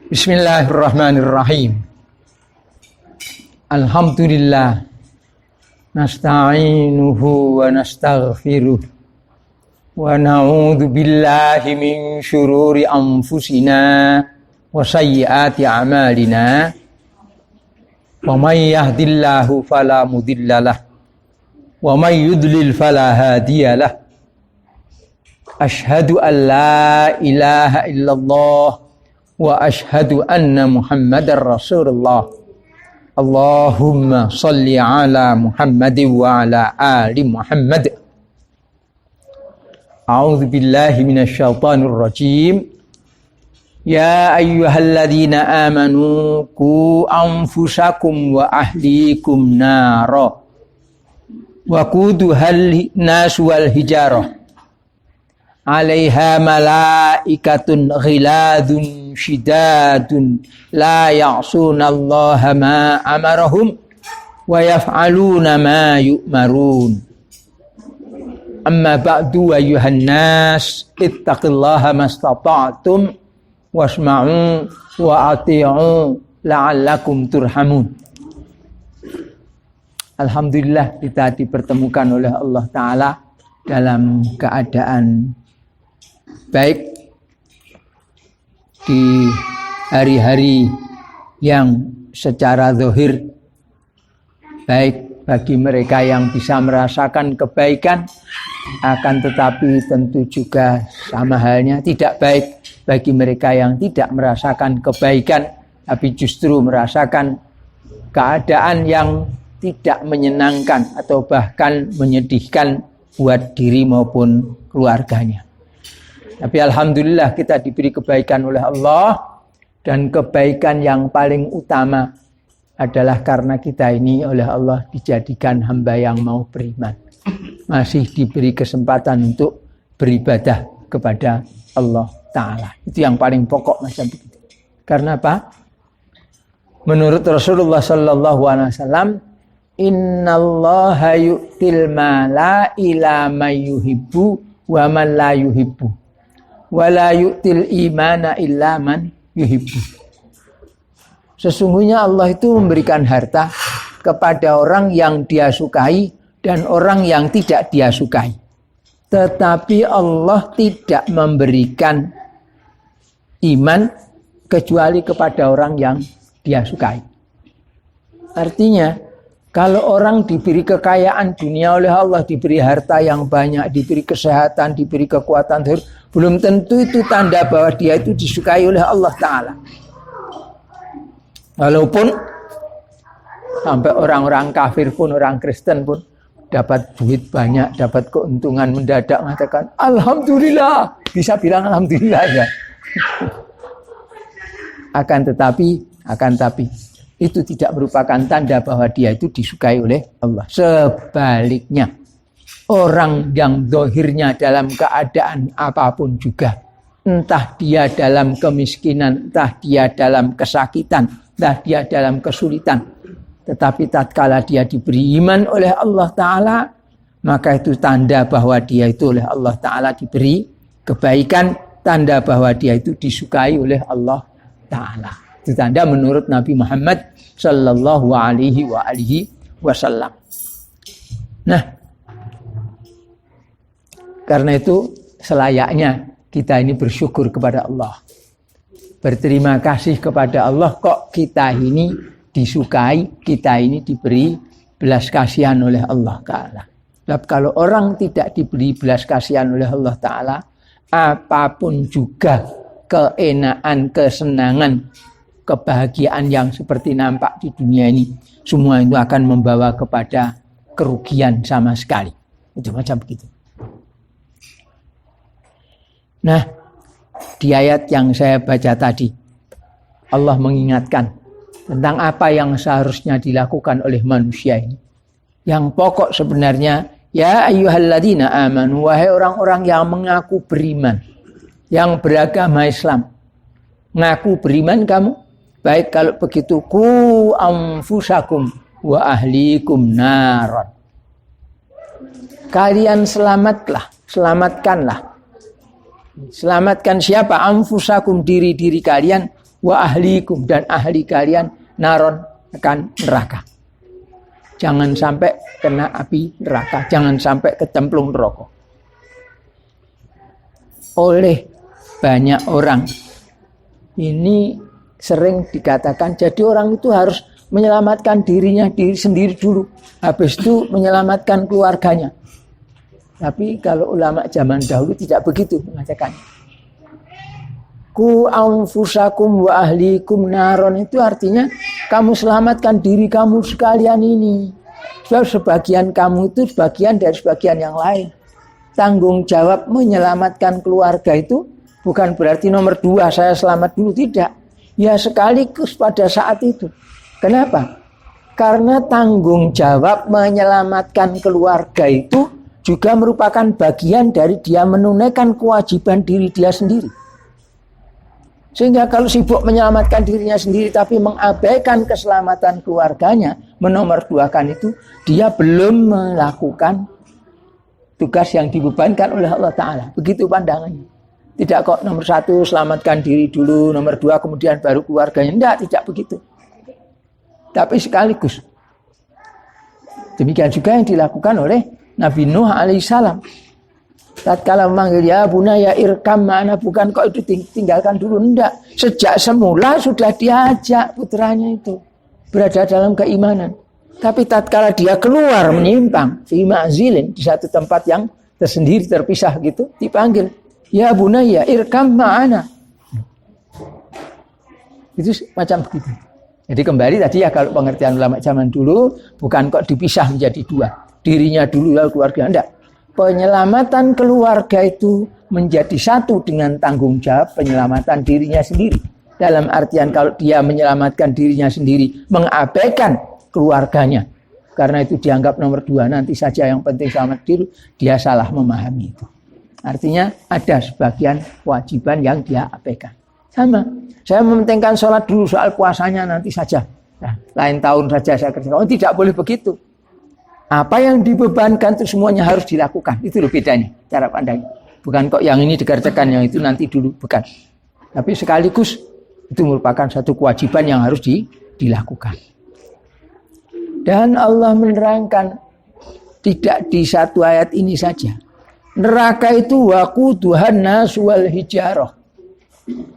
Bismillahirrahmanirrahim. Alhamdulillah. Nasta'inuhu wa nastaghfiruh. Wa na'udzu billahi min syururi anfusina wa sayyiati a'malina. Wa may yahdihillahu fala mudhillalah wa may yudlil fala hadiyalah. Asyhadu an la ilaha illallah wa asyhadu anna Muhammadar Rasulullah. Allahumma salli ala Muhammadin wa ala ali Muhammad. A'udzu billahi minasyaitonir rajim. Ya ayyuhalladzina amanu qu anfusakum wa ahlikum nara wa quduhal nas wal hijarah 'alaiha malaikatun ghiladun syidadun la ya'sunallaha ma amarahum wa yaf'aluna ma yu'marun. Amma ba'du ayyuhan nas ittaqillaha mastata'tum wasma'u wa ati'u la'allakum turhamun. Alhamdulillah kita dipertemukan oleh Allah Ta'ala dalam keadaan baik di hari-hari yang secara zahir baik bagi mereka yang bisa merasakan kebaikan, akan tetapi tentu juga sama halnya tidak baik bagi mereka yang tidak merasakan kebaikan tapi justru merasakan keadaan yang tidak menyenangkan atau bahkan menyedihkan buat diri maupun keluarganya. Tapi alhamdulillah kita diberi kebaikan oleh Allah, dan kebaikan yang paling utama adalah karena kita ini oleh Allah dijadikan hamba yang mau beriman. Masih diberi kesempatan untuk beribadah kepada Allah Ta'ala. Itu yang paling pokok macam begitu. Karena apa? Menurut Rasulullah sallallahu alaihi wasallam, innallaha yu'til mala ila may yuhibbu wa man la yuhibbu wa la yu'til imana illa man yuhibbu. Sesungguhnya Allah itu memberikan harta kepada orang yang dia sukai dan orang yang tidak dia sukai. Tetapi Allah tidak memberikan iman kecuali kepada orang yang dia sukai. Artinya, kalau orang diberi kekayaan dunia oleh Allah, diberi harta yang banyak, diberi kesehatan, diberi kekuatan, belum tentu itu tanda bahwa dia itu disukai oleh Allah Ta'ala. Walaupun sampai orang-orang kafir pun, orang Kristen pun dapat duit banyak, dapat keuntungan mendadak, mengatakan Alhamdulillah, bisa bilang Alhamdulillah ya. Akan tetapi itu tidak merupakan tanda bahwa dia itu disukai oleh Allah. Sebaliknya, orang yang zahirnya dalam keadaan apapun juga, entah dia dalam kemiskinan, entah dia dalam kesakitan, entah dia dalam kesulitan, tetapi tatkala dia diberi iman oleh Allah Ta'ala, maka itu tanda bahwa dia itu oleh Allah Ta'ala diberi kebaikan, tanda bahwa dia itu disukai oleh Allah Ta'ala. Itu tanda menurut Nabi Muhammad sallallahu alaihi wasallam. Nah, karena itu selayaknya kita ini bersyukur kepada Allah. Berterima kasih kepada Allah kok kita ini disukai, kita ini diberi belas kasihan oleh Allah Ta'ala. Kalau orang tidak diberi belas kasihan oleh Allah Ta'ala, apapun juga keenaan, kesenangan, kebahagiaan yang seperti nampak di dunia ini, semua itu akan membawa kepada kerugian sama sekali. Itu macam begitu. Nah, di ayat yang saya baca tadi, Allah mengingatkan tentang apa yang seharusnya dilakukan oleh manusia ini. Yang pokok sebenarnya, ya ayyuhalladzina amanu, wahai orang-orang yang mengaku beriman, yang beragama Islam. Ngaku beriman kamu? Baik, kalau begitu ku anfusakum wa ahlikum naron. Kalian selamatkanlah. Selamatkan siapa? Anfusakum, diri-diri kalian, wa ahlikum dan ahli kalian naron akan neraka. Jangan sampai kena api neraka, jangan sampai kecemplung neraka. Oleh banyak orang ini sering dikatakan jadi orang itu harus menyelamatkan diri sendiri dulu, habis itu menyelamatkan keluarganya. Tapi kalau ulama zaman dahulu tidak begitu mengatakan. Ku anfusakum wa ahlikum naron itu artinya kamu selamatkan diri kamu sekalian ini. Sebab sebagian kamu itu sebagian dari sebagian yang lain. Tanggung jawab menyelamatkan keluarga itu bukan berarti nomor 2 saya selamat dulu, tidak. Ya sekaligus pada saat itu. Kenapa? Karena tanggung jawab menyelamatkan keluarga itu juga merupakan bagian dari dia menunaikan kewajiban diri dia sendiri. Sehingga kalau sibuk menyelamatkan dirinya sendiri tapi mengabaikan keselamatan keluarganya, menomorduakan itu, dia belum melakukan tugas yang dibebankan oleh Allah Ta'ala. Begitu pandangannya. Tidak kok nomor 1 selamatkan diri dulu, nomor 2 kemudian baru keluarganya. Tidak begitu. Tapi sekaligus. Demikian juga yang dilakukan oleh Nabi Nuh alaihissalam. Tatkala memanggil ya bunaya irkam ma'ana, bukan kok itu tinggalkan dulu, enggak. Sejak semula sudah diajak putranya itu berada dalam keimanan. Tapi tatkala dia keluar menyimpang fi ma'zilin, di satu tempat yang tersendiri terpisah gitu, dipanggil ya bunaya irkam ma'ana. Itu macam begitu. Jadi kembali tadi ya, kalau pengertian ulama zaman dulu bukan kok dipisah menjadi 2. Dirinya dulu lalu keluarga, enggak. Penyelamatan keluarga itu menjadi satu dengan tanggung jawab penyelamatan dirinya sendiri. Dalam artian kalau dia menyelamatkan dirinya sendiri, mengabaikan keluarganya, karena itu dianggap nomor 2, nanti saja yang penting selamat diri, dia salah memahami itu. Artinya ada sebagian kewajiban yang dia abaikan. Sama, saya mementingkan sholat dulu, soal puasanya nanti saja. Nah, lain tahun saja saya kerjakan. Oh, tidak boleh begitu. Apa yang dibebankan itu semuanya harus dilakukan. Itu loh bedanya, cara pandangnya. Bukan kok yang ini dikerjakan, yang itu nanti dulu. Bukan. Tapi sekaligus itu merupakan satu kewajiban yang harus dilakukan. Dan Allah menerangkan tidak di satu ayat ini saja. Neraka itu waquduhan nas wal hijarah.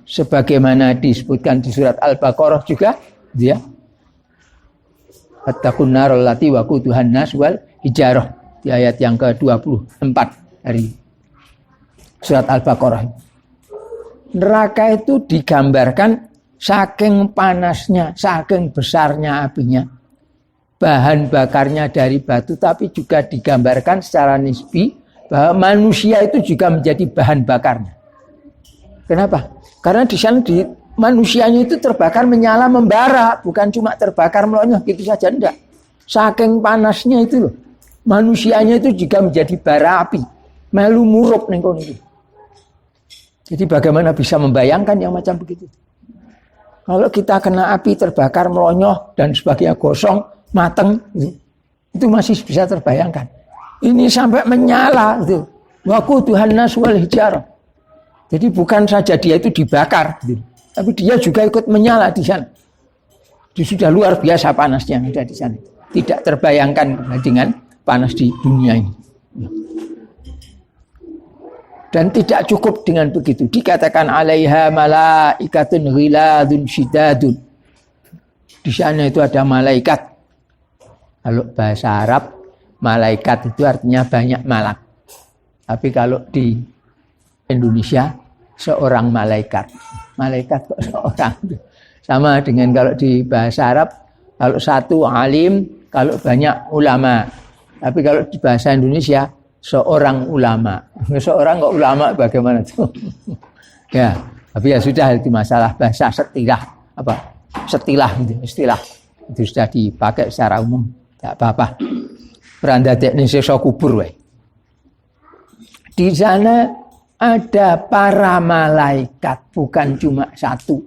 Sebagaimana disebutkan di surat Al-Baqarah juga, ya. Fattaqun naral lati waquduhan nas wal hijarah, di ayat yang ke-24 dari surat Al-Baqarah. Neraka itu digambarkan saking panasnya, saking besarnya apinya. Bahan bakarnya dari batu, tapi juga digambarkan secara nisbi bahwa manusia itu juga menjadi bahan bakarnya. Kenapa? Karena di sana manusianya itu terbakar menyala membara, bukan cuma terbakar melonyoh gitu saja, enggak. Saking panasnya itu loh, manusianya itu juga menjadi bara api, melu murup ning kono itu. Jadi bagaimana bisa membayangkan yang macam begitu? Kalau kita kena api terbakar melonyoh dan sebagainya, gosong, mateng, itu masih bisa terbayangkan. Ini sampai menyala itu. Waquduhan nas wal hijarah. Jadi bukan saja dia itu dibakar, tapi dia juga ikut menyala di sana. Dia sudah luar biasa panasnya yang ada di sana. Tidak terbayangkan dengan panas di dunia ini. Dan tidak cukup dengan begitu. Dikatakan alaiha malaikatun ghiladun syidadun. Di sana itu ada malaikat. Kalau bahasa Arab, malaikat itu artinya banyak malak. Tapi kalau di Indonesia, seorang malaikat. Malaikat kok seorang. Sama dengan kalau di bahasa Arab, kalau satu alim, kalau banyak ulama. Tapi kalau di bahasa Indonesia, seorang ulama. Seorang kok ulama bagaimana tuh? Ya, tapi ya sudah, itu masalah bahasa setilah. Apa? Setilah itu, istilah. Itu sudah dipakai secara umum. Tidak apa-apa. Beranda teknis sesok kubur, we. Di sana ada para malaikat, bukan cuma satu,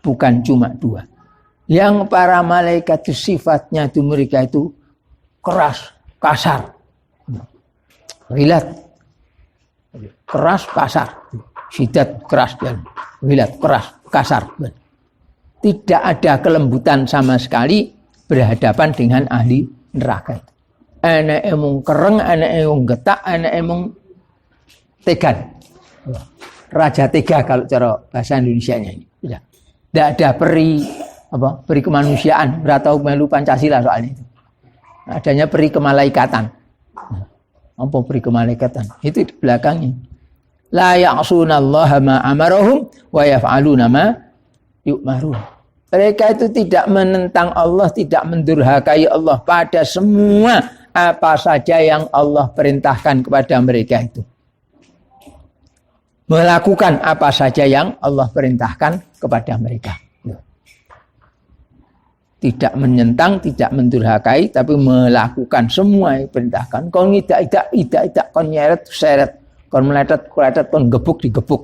bukan cuma 2. Yang para malaikat itu sifatnya itu mereka itu keras, kasar, rilat, keras, kasar, syidat, keras dan rilat, keras, kasar. Tidak ada kelembutan sama sekali berhadapan dengan ahli neraka itu. Ana emung kereng, ana emung getak, ana emung tegan. Raja tega kalau cara bahasa Indonesianya ini. Tidak ada peri kemanusiaan, beratau melu Pancasila soalnya itu. Adanya peri kemalaikatan. Apa peri kemalaikatan? Itu di belakangnya. La ya'sunallaha ma amarahum wa yaf'aluna ma yu'marun. Mereka itu tidak menentang Allah, tidak mendurhakai Allah pada semua apa saja yang Allah perintahkan kepada mereka itu. Melakukan apa saja yang Allah perintahkan kepada mereka. Tidak menentang, tidak mendurhakai, tapi melakukan semua yang diperintahkan. Kon tidak, kon nyeret, seret, kon meletet, kon gebuk, digebuk.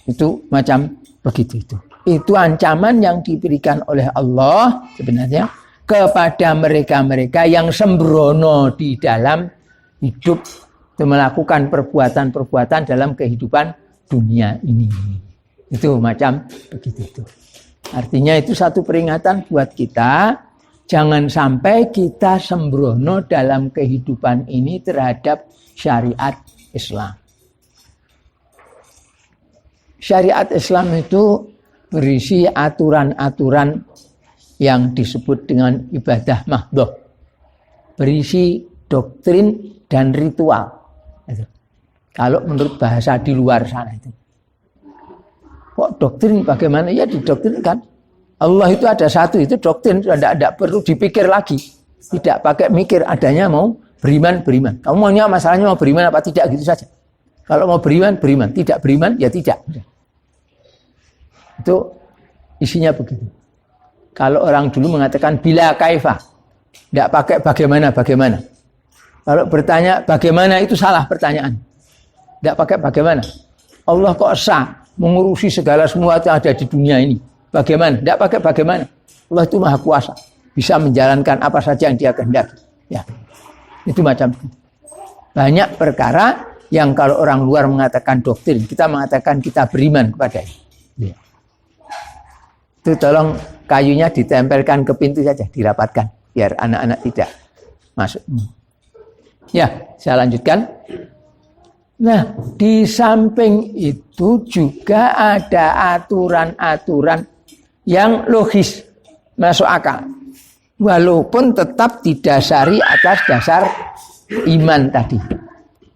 Itu macam begitu itu. Itu ancaman yang diberikan oleh Allah sebenarnya kepada mereka-mereka yang sembrono di dalam hidup, melakukan perbuatan-perbuatan dalam kehidupan dunia ini. Itu macam begitu itu. Artinya itu satu peringatan buat kita, jangan sampai kita sembrono dalam kehidupan ini terhadap syariat Islam. Syariat Islam itu berisi aturan-aturan yang disebut dengan ibadah mahdhah. Berisi doktrin dan ritual. Kalau menurut bahasa di luar sana itu. Kok doktrin bagaimana? Ya didoktrinkan. Allah itu ada satu, itu doktrin. Tidak perlu dipikir lagi. Tidak pakai mikir, adanya mau beriman. Kamu maunya masalahnya mau beriman apa tidak, gitu saja. Kalau mau beriman. Tidak beriman, ya tidak. Itu isinya begitu. Kalau orang dulu mengatakan bila kaifah. Tidak pakai bagaimana. Kalau bertanya bagaimana itu salah pertanyaan. Tidak pakai bagaimana. Allah kok sah mengurusi segala semua yang ada di dunia ini. Bagaimana? Tidak pakai bagaimana. Allah itu maha kuasa. Bisa menjalankan apa saja yang dia kehendaki. Ya. Itu macam itu. Banyak perkara yang kalau orang luar mengatakan doktrin, kita mengatakan kita beriman kepadanya. Ya. Itu tolong kayunya ditempelkan ke pintu saja, dirapatkan. Biar anak-anak tidak masuk. Ya, saya lanjutkan. Nah, di samping itu juga ada aturan-aturan yang logis, masuk akal. Walaupun tetap didasari atas dasar iman tadi.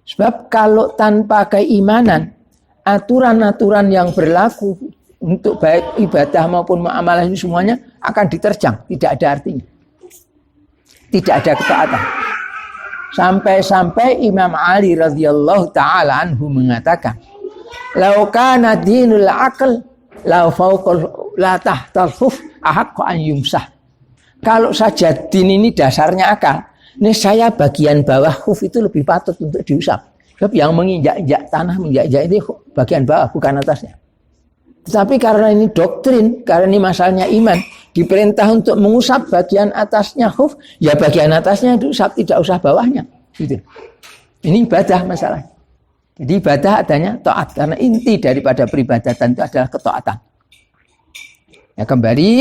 Sebab kalau tanpa keimanan, aturan-aturan yang berlaku untuk baik ibadah maupun muamalah ini semuanya akan diterjang, tidak ada artinya. Tidak ada ketaatan. Sampai-sampai Imam Ali radhiyallahu taala anhu mengatakan, "Lau kana dinul aql la fawqal la tahtal khuf ahqqu an yumsah." Kalau saja din ini dasarnya akal, ini saya bagian bawah khuf itu lebih patut untuk diusap. Sebab yang menginjak-injak tanah, menginjak-injak ini bagian bawah bukan atasnya. Tetapi karena ini doktrin, karena ini masalahnya iman, diperintah untuk mengusap bagian atasnya khuf, ya bagian atasnya diusap, tidak usah bawahnya. Gitu. Ini ibadah masalah. Jadi ibadah adanya taat, karena inti daripada peribadatan itu adalah ketaatan. Ya kembali,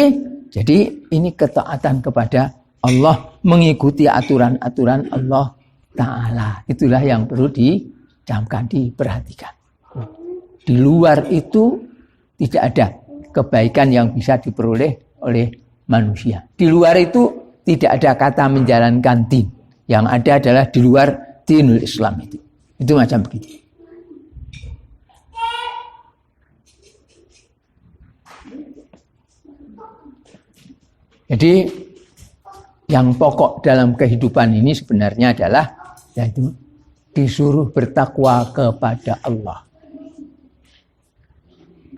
jadi ini ketaatan kepada Allah, mengikuti aturan-aturan Allah Ta'ala. Itulah yang perlu dicamkan, diperhatikan. Di luar itu tidak ada kebaikan yang bisa diperoleh oleh manusia. Di luar itu tidak ada kata menjalankan din. Yang ada adalah di luar dinul Islam itu. Itu macam begitu. Jadi yang pokok dalam kehidupan ini sebenarnya adalah yaitu disuruh bertakwa kepada Allah.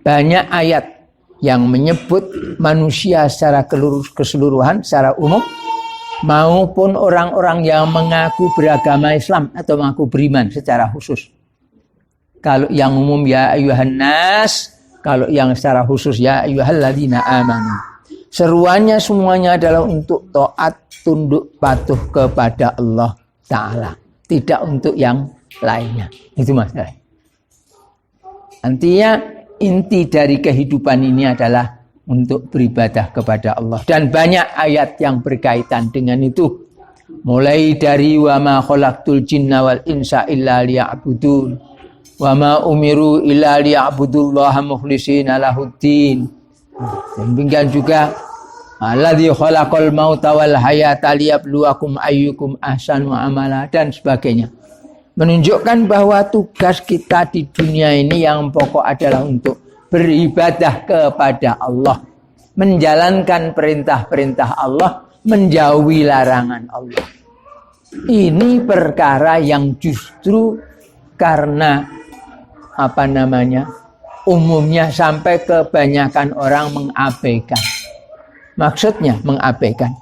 Banyak ayat yang menyebut manusia secara keseluruhan, secara umum, maupun orang-orang yang mengaku beragama Islam atau mengaku beriman secara khusus. Kalau yang umum ya ayyuhan nas, kalau yang secara khusus ya ayyuhalladzina amanu. Seruannya semuanya adalah untuk taat, tunduk, patuh kepada Allah Ta'ala. Tidak untuk yang lainnya. Itu masalah. Artinya inti dari kehidupan ini adalah untuk beribadah kepada Allah. Dan banyak ayat yang berkaitan dengan itu. Mulai dari wa ma khalaqtul jinna wal insa illa liya'budun. Wa ma umiru illa liya'budullaha mukhlishina lahuddin. Demikian juga alladzi khalaqal mauta wal hayata liyabluwakum ayyukum ahsanu amala dan sebagainya. Menunjukkan bahwa tugas kita di dunia ini yang pokok adalah untuk beribadah kepada Allah, menjalankan perintah-perintah Allah, menjauhi larangan Allah. Ini perkara yang justru karena umumnya sampai kebanyakan orang mengabaikan. Maksudnya mengabaikan.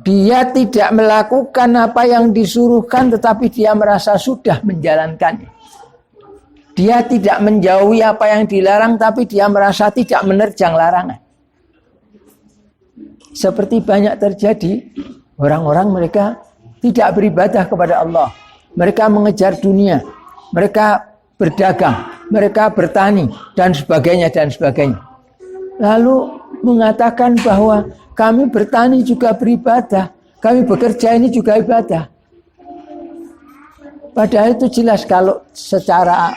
Dia tidak melakukan apa yang disuruhkan, tetapi dia merasa sudah menjalankannya. Dia tidak menjauhi apa yang dilarang, tapi dia merasa tidak menerjang larangan. Seperti banyak terjadi, orang-orang mereka tidak beribadah kepada Allah. Mereka mengejar dunia, mereka berdagang, mereka bertani, dan sebagainya, dan sebagainya. Lalu mengatakan bahwa kami bertani juga beribadah, kami bekerja ini juga ibadah. Padahal itu jelas kalau secara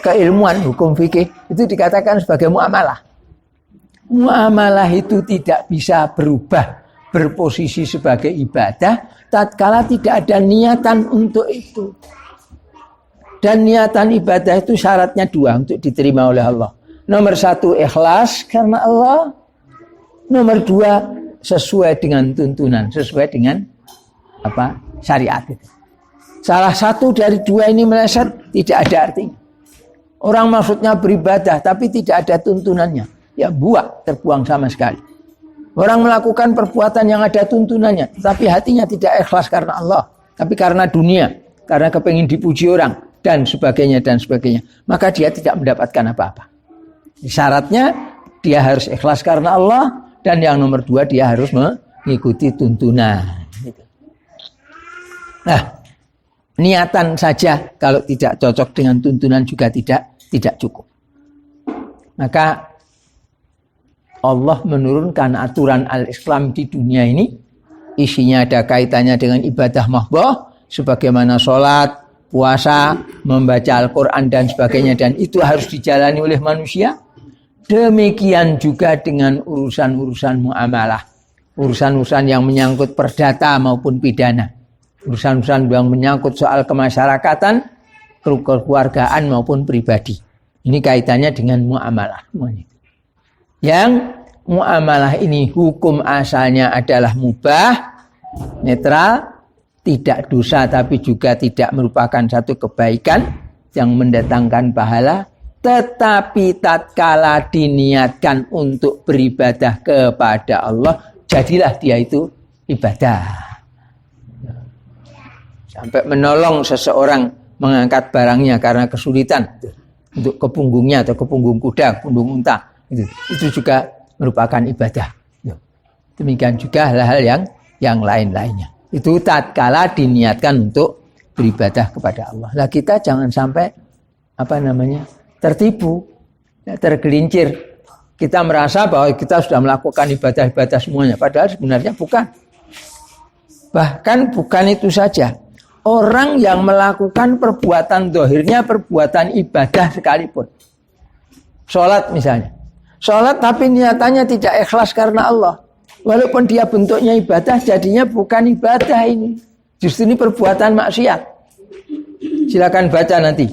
keilmuan hukum fikih itu dikatakan sebagai muamalah. Muamalah itu tidak bisa berubah berposisi sebagai ibadah tatkala tidak ada niatan untuk itu. Dan niatan ibadah itu syaratnya dua untuk diterima oleh Allah. Nomor satu, ikhlas karena Allah. Nomor dua, sesuai dengan tuntunan, sesuai dengan syariat itu. Salah satu dari dua ini meleset, tidak ada artinya. Orang maksudnya beribadah, tapi tidak ada tuntunannya. Ya terbuang sama sekali. Orang melakukan perbuatan yang ada tuntunannya, tapi hatinya tidak ikhlas karena Allah, tapi karena dunia, karena kepengin dipuji orang, dan sebagainya, dan sebagainya. Maka dia tidak mendapatkan apa-apa. Syaratnya, dia harus ikhlas karena Allah, dan yang nomor dua, dia harus mengikuti tuntunan. Nah, niatan saja kalau tidak cocok dengan tuntunan juga tidak cukup. Maka Allah menurunkan aturan al-Islam di dunia ini. Isinya ada kaitannya dengan ibadah mahdoh, sebagaimana sholat, puasa, membaca Al-Quran dan sebagainya. Dan itu harus dijalani oleh manusia. Demikian juga dengan urusan-urusan muamalah. Urusan-urusan yang menyangkut perdata maupun pidana. Urusan-urusan yang menyangkut soal kemasyarakatan, kekeluargaan maupun pribadi. Ini kaitannya dengan muamalah. Yang muamalah ini hukum asalnya adalah mubah, netral, tidak dosa tapi juga tidak merupakan satu kebaikan yang mendatangkan pahala. Tetapi tatkala diniatkan untuk beribadah kepada Allah, jadilah dia itu ibadah. Sampai menolong seseorang mengangkat barangnya karena kesulitan untuk ke punggungnya atau ke punggung kuda, punggung unta, itu juga merupakan ibadah. Demikian juga hal-hal yang lain-lainnya. Itu tatkala diniatkan untuk beribadah kepada Allah. Lah kita jangan sampai tertipu, tergelincir. Kita merasa bahwa kita sudah melakukan ibadah-ibadah semuanya. Padahal sebenarnya bukan. Bahkan bukan itu saja. Orang yang melakukan perbuatan zahirnya perbuatan ibadah sekalipun. Sholat misalnya. Sholat tapi niatannya tidak ikhlas karena Allah. Walaupun dia bentuknya ibadah, jadinya bukan ibadah ini. Justru ini perbuatan maksiat. Silakan baca nanti.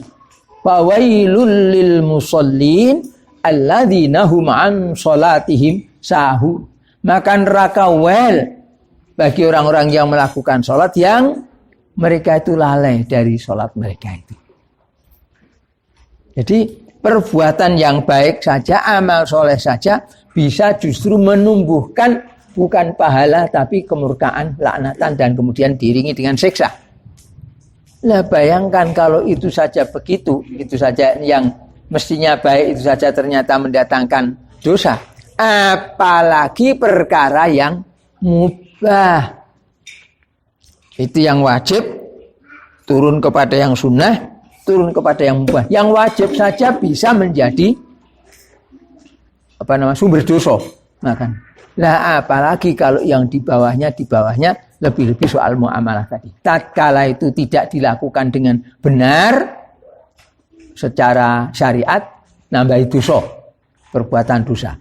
Fawailul lil musallin alladzina hum an salatihim sahun. Maka neraka bagi orang-orang yang melakukan salat yang mereka itu lalai dari salat mereka itu. Jadi perbuatan yang baik saja, amal soleh saja bisa justru menumbuhkan bukan pahala tapi kemurkaan, laknatan dan kemudian diiringi dengan siksa. Lah bayangkan kalau itu saja begitu, itu saja yang mestinya baik itu saja ternyata mendatangkan dosa. Apalagi perkara yang mubah. Itu yang wajib turun kepada yang sunnah, turun kepada yang mubah. Yang wajib saja bisa menjadi sumber dosa makan. Lah apalagi kalau yang di bawahnya lebih-lebih soal muamalah tadi. Tatkala itu tidak dilakukan dengan benar secara syariat, nambah dosa, perbuatan dosa.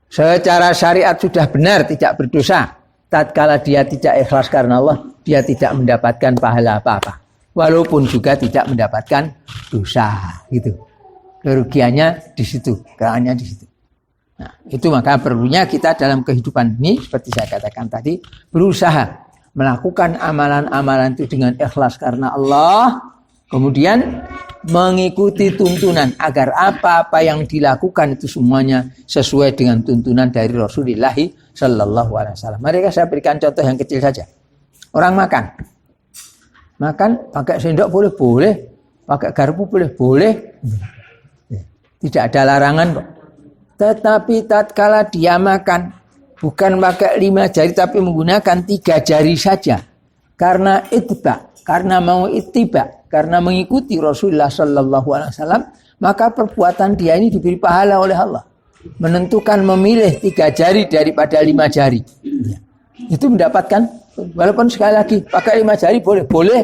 Secara syariat sudah benar tidak berdosa. Tatkala dia tidak ikhlas karena Allah, dia tidak mendapatkan pahala apa-apa. Walaupun juga tidak mendapatkan dosa, gitu. Kerugiannya di situ, keraannya di situ. Nah, itu maka perlunya kita dalam kehidupan ini, seperti saya katakan tadi, berusaha melakukan amalan-amalan itu dengan ikhlas karena Allah, kemudian mengikuti tuntunan agar apa-apa yang dilakukan itu semuanya sesuai dengan tuntunan dari Rasulullah Sallallahu Alaihi Wasallam. Mari saya berikan contoh yang kecil saja. Orang makan pakai sendok boleh, pakai garpu boleh, tidak ada larangan kok. Tetapi tatkala dia makan bukan pakai 5 jari tapi menggunakan 3 jari saja. Karena ittiba, karena mau ittiba, karena mengikuti Rasulullah Sallallahu Alaihi Wasallam, maka perbuatan dia ini diberi pahala oleh Allah. Menentukan memilih 3 jari daripada 5 jari. Ya. Itu mendapatkan, walaupun sekali lagi pakai 5 jari boleh,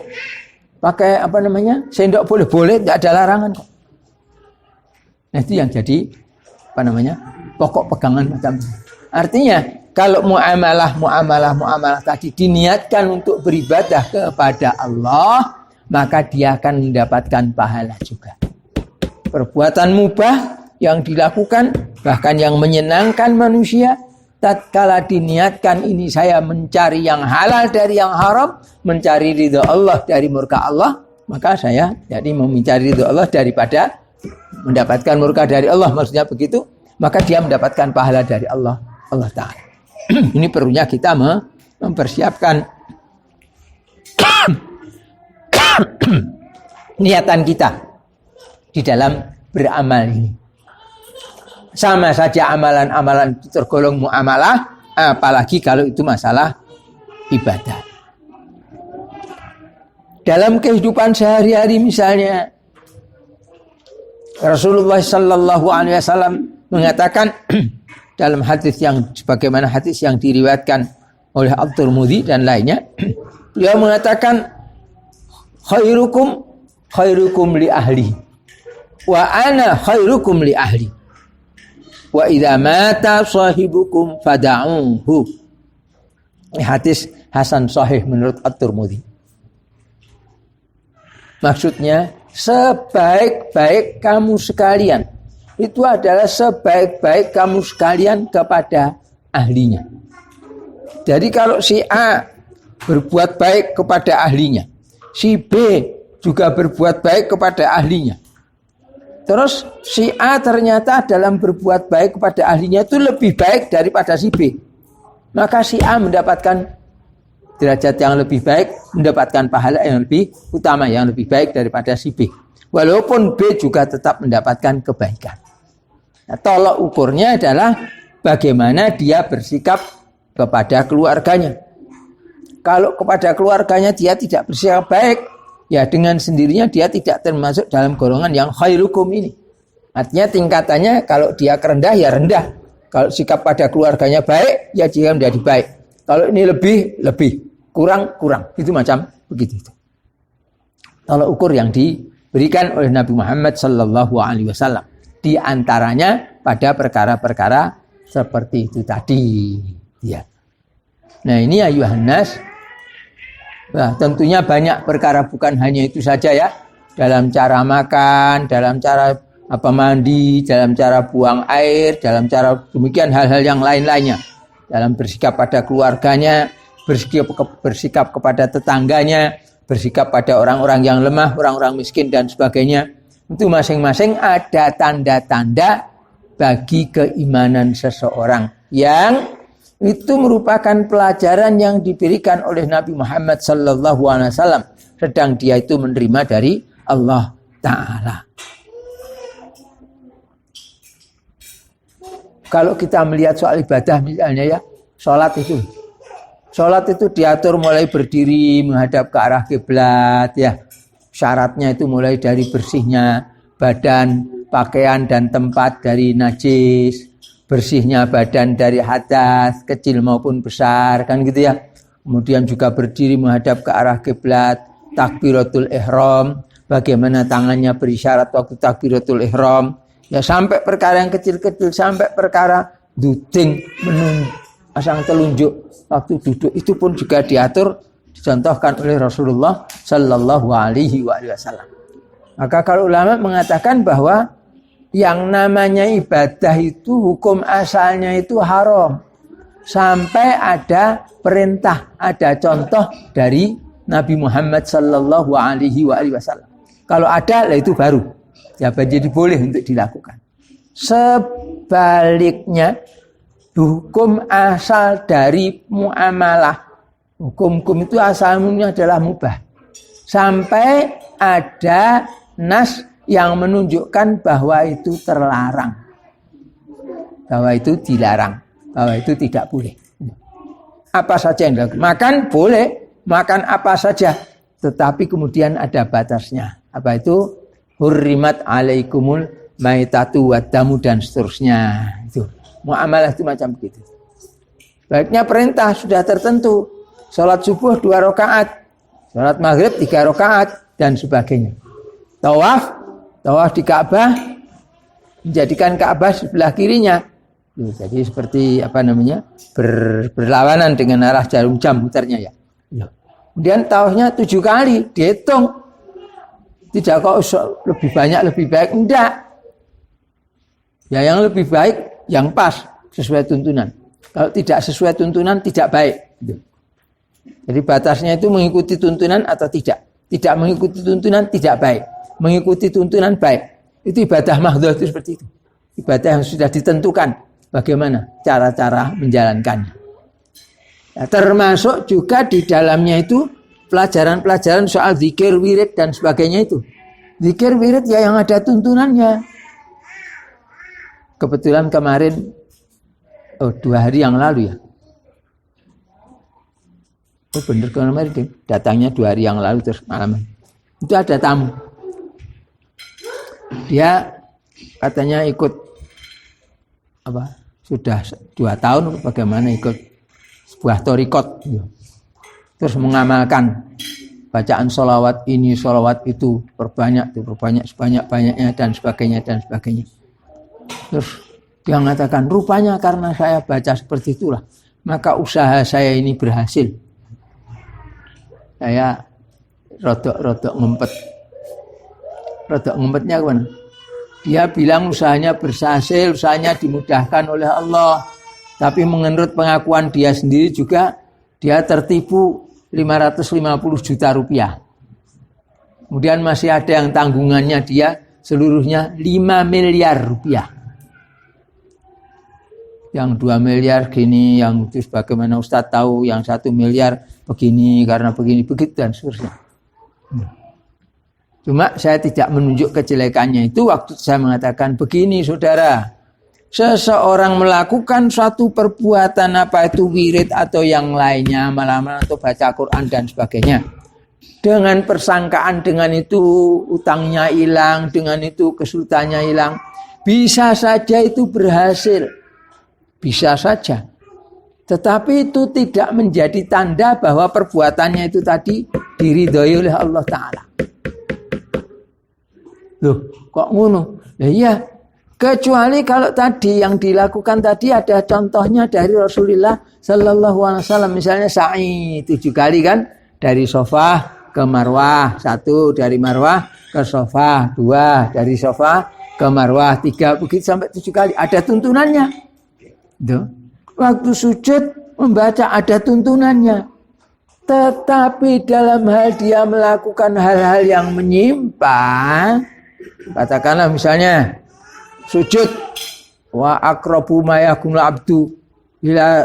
pakai sendok boleh, tidak ada larangan kok. Nah, itu yang jadi pokok pegangan macam itu. Artinya kalau muamalah tadi diniatkan untuk beribadah kepada Allah, maka dia akan mendapatkan pahala juga. Perbuatan mubah yang dilakukan, bahkan yang menyenangkan manusia, tatkala diniatkan ini saya mencari yang halal dari yang haram, mencari ridha Allah dari murka Allah, maka saya jadi mau mencari ridha Allah daripada mendapatkan murka dari Allah, maksudnya begitu, maka dia mendapatkan pahala dari Allah Ta'ala. Ini perlunya kita mempersiapkan niatan kita di dalam beramal ini. Sama saja amalan-amalan tergolong muamalah, apalagi kalau itu masalah ibadah. Dalam kehidupan sehari-hari misalnya, Rasulullah Sallallahu Alaihi Wasallam mengatakan dalam hadis yang sebagaimana hadis yang diriwayatkan oleh At-Tirmidzi dan lainnya, beliau mengatakan khairukum li ahli wa ana khairukum li ahli wa idza mata sahibukum fada'uhu. Hadis hasan sahih menurut At-Tirmidzi. Maksudnya sebaik-baik kamu sekalian itu adalah sebaik-baik kamu sekalian kepada ahlinya. Jadi kalau si A berbuat baik kepada ahlinya, si B juga berbuat baik kepada ahlinya, terus si A ternyata dalam berbuat baik kepada ahlinya itu lebih baik daripada si B, maka si A mendapatkan derajat yang lebih baik, mendapatkan pahala yang lebih utama, yang lebih baik daripada si B. Walaupun B juga tetap mendapatkan kebaikan. Nah, tolak ukurnya adalah bagaimana dia bersikap kepada keluarganya. Kalau kepada keluarganya dia tidak bersikap baik, ya dengan sendirinya dia tidak termasuk dalam golongan yang khairukum ini. Artinya tingkatannya kalau dia rendah ya rendah. Kalau sikap pada keluarganya baik, ya dia menjadi baik. Kalau ini lebih, kurang. Itu macam begitu. Tolak ukur yang diberikan oleh Nabi Muhammad Sallallahu Alaihi Wasallam. Di antaranya pada perkara-perkara seperti itu tadi. Ya. Nah ini ayuhan nas. Nah, tentunya banyak perkara, bukan hanya itu saja ya. Dalam cara makan, dalam cara mandi, dalam cara buang air, dalam cara demikian hal-hal yang lain-lainnya. Dalam bersikap pada keluarganya, bersikap kepada tetangganya, bersikap pada orang-orang yang lemah, orang-orang miskin dan sebagainya. Itu masing-masing ada tanda-tanda bagi keimanan seseorang yang itu merupakan pelajaran yang diberikan oleh Nabi Muhammad Sallallahu Alaihi Wasallam, sedang dia itu menerima dari Allah Ta'ala. Kalau kita melihat soal ibadah misalnya ya, sholat itu diatur mulai berdiri menghadap ke arah kiblat ya. Syaratnya itu mulai dari bersihnya badan, pakaian dan tempat dari najis. bersihnya badan dari hadas kecil maupun besar, kan gitu ya. Kemudian juga berdiri menghadap ke arah kiblat, takbiratul ihram, bagaimana tangannya berisyarat waktu takbiratul ihram, ya sampai perkara yang kecil-kecil, sampai perkara duding pasang telunjuk waktu duduk itu pun juga diatur, dicontohkan oleh Rasulullah Sallallahu Alaihi Wasallam. Maka kalau ulama mengatakan bahwa yang namanya ibadah itu hukum asalnya itu haram sampai ada perintah, ada contoh dari Nabi Muhammad Sallallahu Alaihi Wasallam. Kalau ada, lah itu baru ya jadi boleh untuk dilakukan. Sebaliknya, hukum asal dari muamalah, hukum itu asalnya adalah mubah. Sampai ada nas yang menunjukkan bahwa itu terlarang, bahwa itu dilarang, bahwa itu tidak boleh. Apa saja yang dilakukan, makan boleh, makan apa saja, tetapi kemudian ada batasnya. Apa itu? Hurrimat alaikumul maitatu wadamu dan seterusnya. Itu muamalah itu macam begitu. Baiknya perintah sudah tertentu, sholat subuh 2 rakaat, sholat maghrib 3 rakaat dan sebagainya. Tawaf di Ka'bah, menjadikan Ka'bah sebelah kirinya. Jadi seperti berlawanan dengan arah jarum jam muternya ya. Kemudian tawafnya 7 kali, dihitung. Tidak kok lebih banyak lebih baik, enggak. Ya yang lebih baik yang pas sesuai tuntunan. Kalau tidak sesuai tuntunan tidak baik. Jadi batasnya itu mengikuti tuntunan atau tidak. Tidak mengikuti tuntunan tidak baik. Mengikuti tuntunan baik. Itu ibadah mahdhah itu seperti itu. Ibadah yang sudah ditentukan bagaimana cara-cara menjalankannya. Ya, termasuk juga di dalamnya itu pelajaran-pelajaran soal zikir, wirid dan sebagainya itu. Zikir, wirid ya yang ada tuntunannya. Kebetulan kemarin 2 hari yang lalu ya. Bener kemarin datangnya 2 hari yang lalu terus malam. Itu ada tamu. Dia katanya ikut sudah 2 tahun bagaimana ikut sebuah thariqat. Terus mengamalkan bacaan sholawat ini, sholawat itu, perbanyak sebanyak-banyaknya dan sebagainya. Terus dia mengatakan, rupanya karena saya baca seperti itulah, maka usaha saya ini berhasil. Saya rodok ngempet. Rodok ngempetnya gimana? Dia bilang usahanya berhasil, usahanya dimudahkan oleh Allah. Tapi menurut pengakuan dia sendiri juga, dia tertipu 550 juta rupiah. Kemudian masih ada yang tanggungannya dia seluruhnya 5 miliar rupiah. Yang 2 miliar gini, yang itu bagaimana Ustadz tahu, yang 1 miliar begini, karena begini, begitu dan seterusnya. Cuma saya tidak menunjuk kejelekannya itu waktu saya mengatakan begini saudara. Seseorang melakukan suatu perbuatan apa itu wirid atau yang lainnya, malam-malam atau baca Quran dan sebagainya. Dengan persangkaan dengan itu utangnya hilang, dengan itu kesulitannya hilang. Bisa saja itu berhasil. Bisa saja. Tetapi itu tidak menjadi tanda bahwa perbuatannya itu tadi diridhoi oleh Allah Ta'ala. Loh, kok ngono? Nah, iya. Kecuali kalau tadi yang dilakukan tadi ada contohnya dari Rasulullah Sallallahu Alaihi Wasallam, misalnya sa'i 7 kali kan, dari Sofah ke Marwah 1, dari Marwah ke Sofah 2, dari Sofah ke Marwah 3, begitu sampai 7 kali. Ada tuntunannya. Tuh. Waktu sujud membaca ada tuntunannya. Tetapi dalam hal dia melakukan hal-hal yang menyimpang, katakanlah misalnya sujud wa aqrabu ma yakunul abdu ila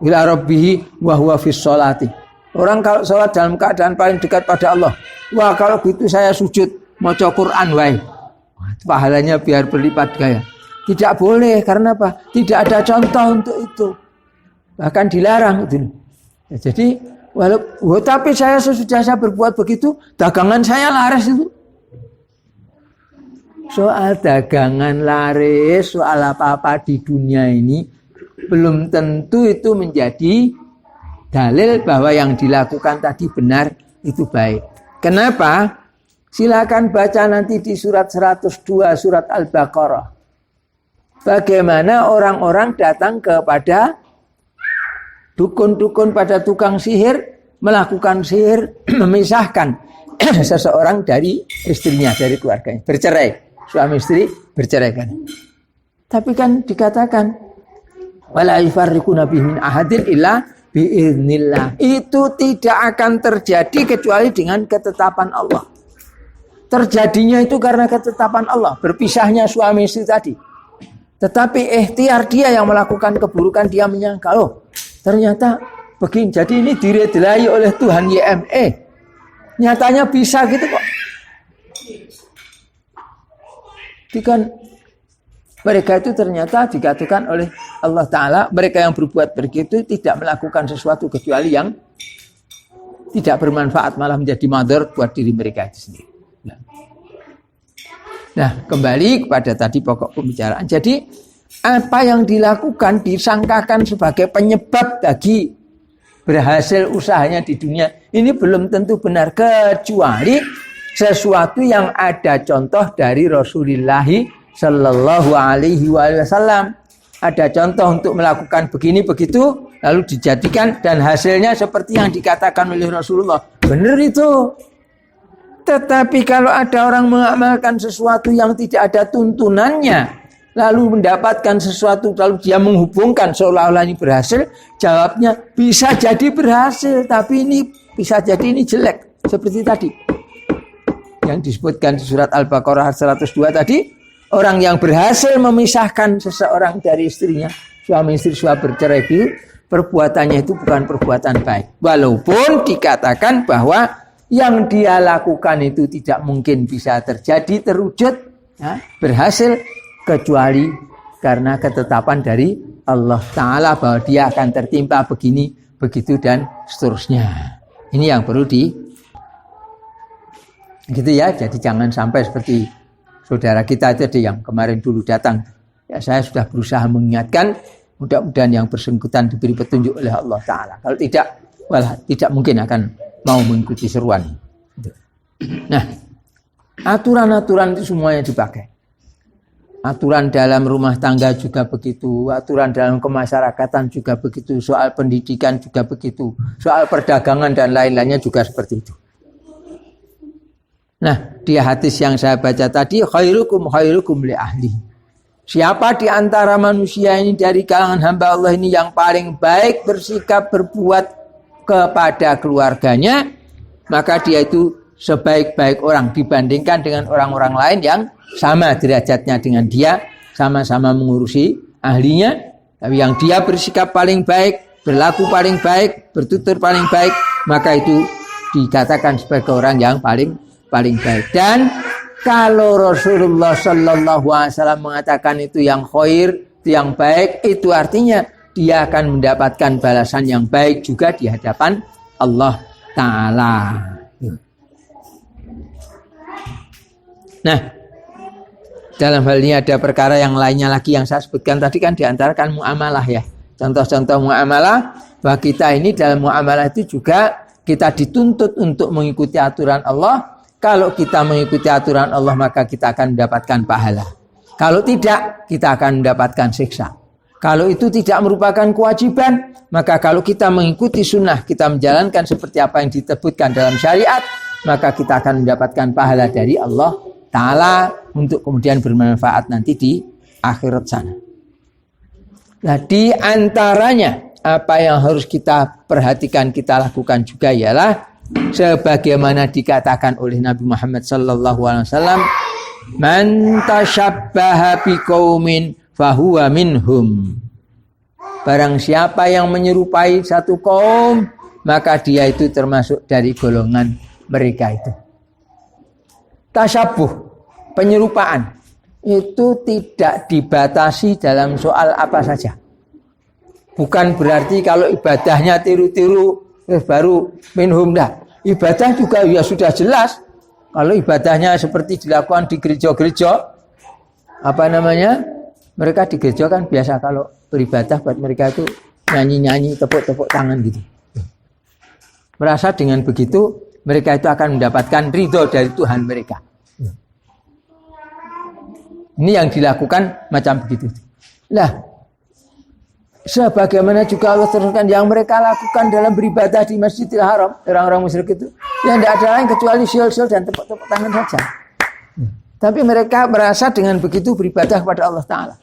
rabbih wa huwa fis sholati. Orang kalau sholat dalam keadaan paling dekat pada Allah. Wah, kalau gitu saya sujud maca Quran wae. Pahalanya biar berlipat gaya. Tidak boleh, karena apa? Tidak ada contoh untuk itu. Bahkan dilarang itu. Ya, jadi tapi saya sesudah saya berbuat begitu, dagangan saya laris itu. soal dagangan laris, soal apa-apa di dunia ini belum tentu itu menjadi dalil bahwa yang dilakukan tadi benar, itu baik. Kenapa? Silakan baca nanti di surat 102 surat Al-Baqarah. Bagaimana orang-orang datang kepada dukun-dukun, pada tukang sihir, melakukan sihir, memisahkan seseorang dari istrinya, dari keluarganya. Bercerai, suami istri bercerai kan. Tapi kan dikatakan wala yufarriquna bihi min ahadin illa biiznillah. Itu tidak akan terjadi kecuali dengan ketetapan Allah. Terjadinya itu karena ketetapan Allah, berpisahnya suami istri tadi. Tetapi ikhtiar dia yang melakukan keburukan, dia menyangka, oh ternyata begini, jadi ini diredai oleh Tuhan YME. Nyatanya bisa gitu kok. Kan mereka itu ternyata dikatakan oleh Allah Ta'ala, mereka yang berbuat begitu tidak melakukan sesuatu kecuali yang tidak bermanfaat, malah menjadi madar buat diri mereka itu sendiri. Nah, kembali kepada tadi pokok pembicaraan. Jadi, apa yang dilakukan disangkakan sebagai penyebab bagi berhasil usahanya di dunia, ini belum tentu benar, kecuali sesuatu yang ada contoh dari Rasulullah Sallallahu Alaihi Wasallam. Ada contoh untuk melakukan begini begitu, lalu dijadikan dan hasilnya seperti yang dikatakan oleh Rasulullah. Benar itu. Tetapi kalau ada orang mengamalkan sesuatu yang tidak ada tuntunannya, lalu mendapatkan sesuatu, lalu dia menghubungkan seolah-olah ini berhasil, jawabnya bisa jadi berhasil, tapi ini bisa jadi ini jelek. Seperti tadi yang disebutkan di surat Al-Baqarah 102 tadi, orang yang berhasil memisahkan seseorang dari istrinya, suami istri sudah bercerai itu, perbuatannya itu bukan perbuatan baik. Walaupun dikatakan bahwa yang dia lakukan itu tidak mungkin bisa terjadi, terwujud, ya, berhasil, kecuali karena ketetapan dari Allah Ta'ala bahwa dia akan tertimpa begini, begitu, dan seterusnya. Ini yang perlu gitu ya. Jadi jangan sampai seperti saudara kita tadi yang kemarin dulu datang. Ya, saya sudah berusaha mengingatkan, mudah-mudahan yang bersangkutan diberi petunjuk oleh Allah Ta'ala. Kalau tidak, tidak mungkin akan mau mengikuti seruan. Nah, aturan-aturan itu semuanya dipakai. Aturan dalam rumah tangga juga begitu, aturan dalam kemasyarakatan juga begitu, soal pendidikan juga begitu, soal perdagangan dan lain-lainnya juga seperti itu. Nah, di hadis yang saya baca tadi, khairukum li ahli. Siapa di antara manusia ini dari kalangan hamba Allah ini yang paling baik bersikap berbuat kepada keluarganya, maka dia itu sebaik-baik orang dibandingkan dengan orang-orang lain yang sama derajatnya dengan dia, sama-sama mengurusi ahlinya, tapi yang dia bersikap paling baik, berlaku paling baik, bertutur paling baik, maka itu dikatakan sebagai orang yang paling baik. Dan kalau Rasulullah Sallallahu Alaihi Wasallam mengatakan itu yang khair, itu yang baik, itu artinya dia akan mendapatkan balasan yang baik juga di hadapan Allah Ta'ala. Nah, dalam hal ini ada perkara yang lainnya lagi yang saya sebutkan tadi kan diantarakan muamalah ya. Contoh-contoh muamalah, bahwa kita ini dalam muamalah itu juga kita dituntut untuk mengikuti aturan Allah. Kalau kita mengikuti aturan Allah maka kita akan mendapatkan pahala. Kalau tidak, kita akan mendapatkan siksa. Kalau itu tidak merupakan kewajiban, maka kalau kita mengikuti sunnah, kita menjalankan seperti apa yang disebutkan dalam syariat, maka kita akan mendapatkan pahala dari Allah Ta'ala untuk kemudian bermanfaat nanti di akhirat sana. Nah, di antaranya apa yang harus kita perhatikan, kita lakukan juga ialah sebagaimana dikatakan oleh Nabi Muhammad sallallahu alaihi wasallam, man tashabbaha biqaumin fahuwa minhum. Barang siapa yang menyerupai satu kaum, maka dia itu termasuk dari golongan mereka itu. Tasyabuh, penyerupaan, itu tidak dibatasi dalam soal apa saja. Bukan berarti kalau ibadahnya tiru-tiru baru minhum dah. Ibadah juga ya sudah jelas. Kalau ibadahnya seperti dilakukan di gereja-gereja, mereka di gereja kan biasa kalau beribadah buat mereka itu nyanyi-nyanyi, tepuk-tepuk tangan gitu. Merasa dengan begitu mereka itu akan mendapatkan ridho dari Tuhan mereka. Ini yang dilakukan macam begitu. Nah, sebagaimana juga Allah teruskan yang mereka lakukan dalam beribadah di Masjidil Haram, orang-orang musyrik itu, yang tidak ada lain kecuali syul-syul dan tepuk-tepuk tangan saja. Tapi mereka merasa dengan begitu beribadah kepada Allah Ta'ala.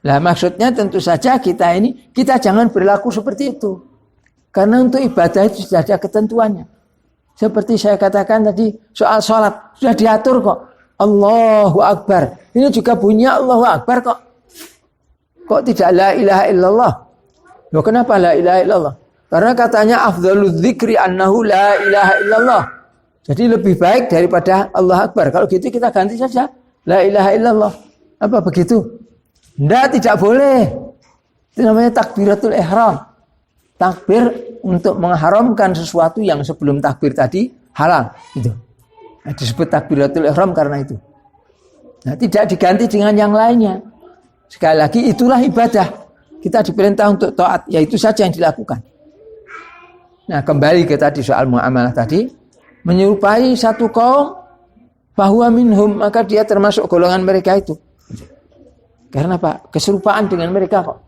Nah, maksudnya tentu saja kita jangan berlaku seperti itu. Karena untuk ibadah itu sudah ada ketentuannya. Seperti saya katakan tadi, soal sholat sudah diatur kok. Allahu Akbar. Ini juga bunyi Allahu Akbar kok. Kok tidak la ilaha illallah? Loh, kenapa la ilaha illallah? Karena katanya afdhalul dzikri annahu la ilaha illallah. Jadi lebih baik daripada Allah Akbar. Kalau gitu kita ganti saja la ilaha illallah. Apa begitu? Tidak boleh. Itu namanya takbiratul ihram. Takbir untuk mengharamkan sesuatu yang sebelum takbir tadi halal. Gitu. Nah, disebut takbiratul ihram karena itu. Nah, tidak diganti dengan yang lainnya. Sekali lagi itulah ibadah. Kita diperintah untuk taat, yaitu saja yang dilakukan. Nah, kembali ke tadi soal muamalah tadi, menyerupai satu kaum fahuwa minhum, maka dia termasuk golongan mereka itu. Karena apa? Keserupaan dengan mereka kok.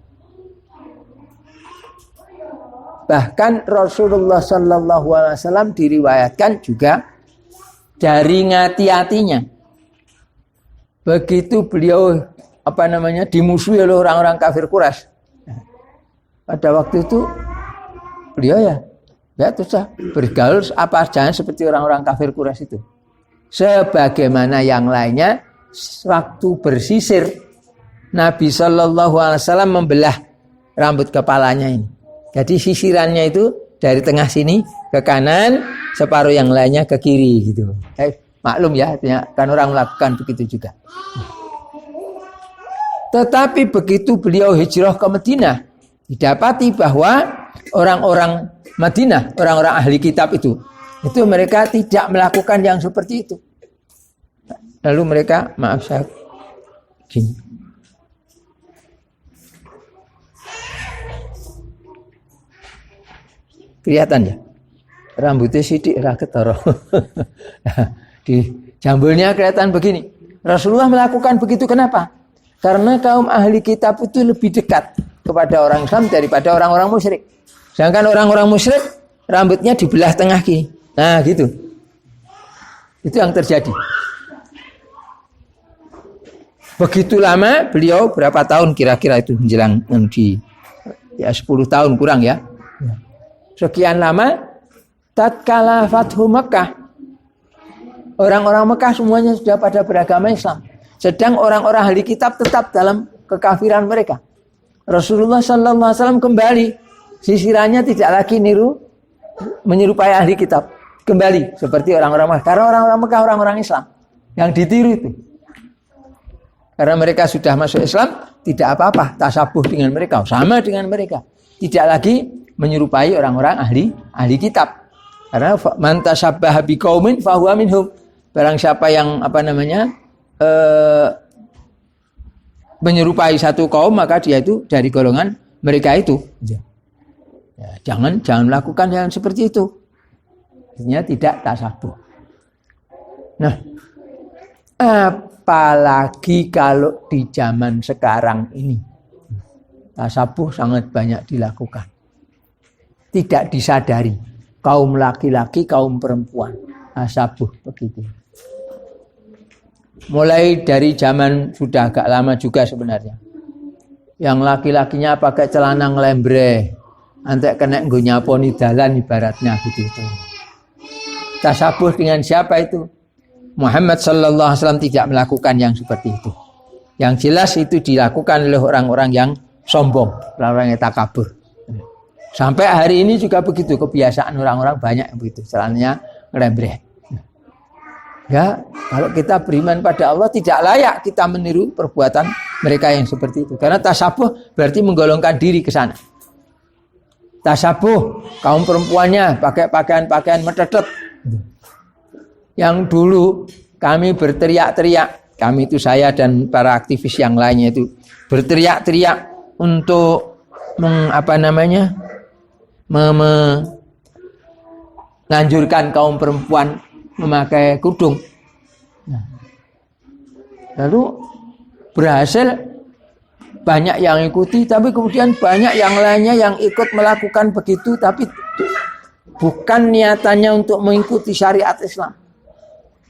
Bahkan Rasulullah sallallahu alaihi wasallam diriwayatkan juga dari ngati-hatinya. Begitu beliau dimusuhi oleh orang-orang kafir Quraisy. Pada waktu itu beliau ya terus bergaul apa jangan seperti orang-orang kafir Quraisy itu. Sebagaimana yang lainnya, waktu bersisir Nabi Shallallahu Alaihi Wasallam membelah rambut kepalanya ini. Jadi sisirannya itu dari tengah sini ke kanan, separuh yang lainnya ke kiri gitu. Maklum ya, kan orang melakukan begitu juga. Tetapi begitu beliau hijrah ke Madinah, didapati bahwa orang-orang Madinah, orang-orang ahli kitab itu mereka tidak melakukan yang seperti itu. Lalu mereka, maaf saya gini. Kelihatan ya? Rambutnya sidik ra ketara. Di jambulnya kelihatan begini. Rasulullah melakukan begitu kenapa? Karena kaum ahli kitab itu lebih dekat kepada orang Islam daripada orang-orang musyrik. Sedangkan orang-orang musyrik rambutnya dibelah tengah kiri. Nah, gitu. Itu yang terjadi. Begitu lama beliau berapa tahun kira-kira itu menjelang 10 tahun kurang ya. Sekian lama tatkala Fathu Mekah, orang-orang Mekah semuanya sudah pada beragama Islam. Sedang orang-orang ahli kitab tetap dalam kekafiran mereka. Rasulullah sallallahu alaihi wasallam kembali, sisirannya tidak lagi menyerupai ahli kitab. Kembali seperti orang-orang Mekah. Karena orang-orang Mekah orang-orang Islam yang ditiru itu. Karena mereka sudah masuk Islam, tidak apa-apa tasabuh dengan mereka, sama dengan mereka. Tidak lagi menyerupai orang-orang ahli kitab. Karena man tasabbaha biqaumin fahuwa minhum. Barang siapa yang menyerupai satu kaum, maka dia itu dari golongan mereka itu. Ya, jangan melakukan yang seperti itu. Artinya tidak tasabuh. Nah, apalagi kalau di zaman sekarang ini tasabuh sangat banyak dilakukan. Tidak disadari. Kaum laki-laki, kaum perempuan. Tasabuh begitu. Mulai dari zaman sudah agak lama juga sebenarnya. Yang laki-lakinya pakai celana ngelembre. Antek kena nggo nyaponi dalan ibaratnya begitu. Tasabuh dengan siapa itu? Muhammad sallallahu alaihi wasallam tidak melakukan yang seperti itu. Yang jelas itu dilakukan oleh orang-orang yang sombong, orang-orang yang takabur. Sampai hari ini juga begitu kebiasaan orang-orang banyak yang begitu, celananya ngelembre. Ya, kalau kita beriman pada Allah tidak layak kita meniru perbuatan mereka yang seperti itu. Karena tasabuh berarti menggolongkan diri ke sana. Tasabuh kaum perempuannya pakai pakaian-pakaian metetet. Yang dulu kami berteriak-teriak kami itu saya dan para aktivis yang lainnya itu berteriak-teriak untuk menganjurkan kaum perempuan memakai kerudung. Nah, lalu berhasil, banyak yang ikuti, tapi kemudian banyak yang lainnya yang ikut melakukan begitu, tapi bukan niatannya untuk mengikuti syariat Islam.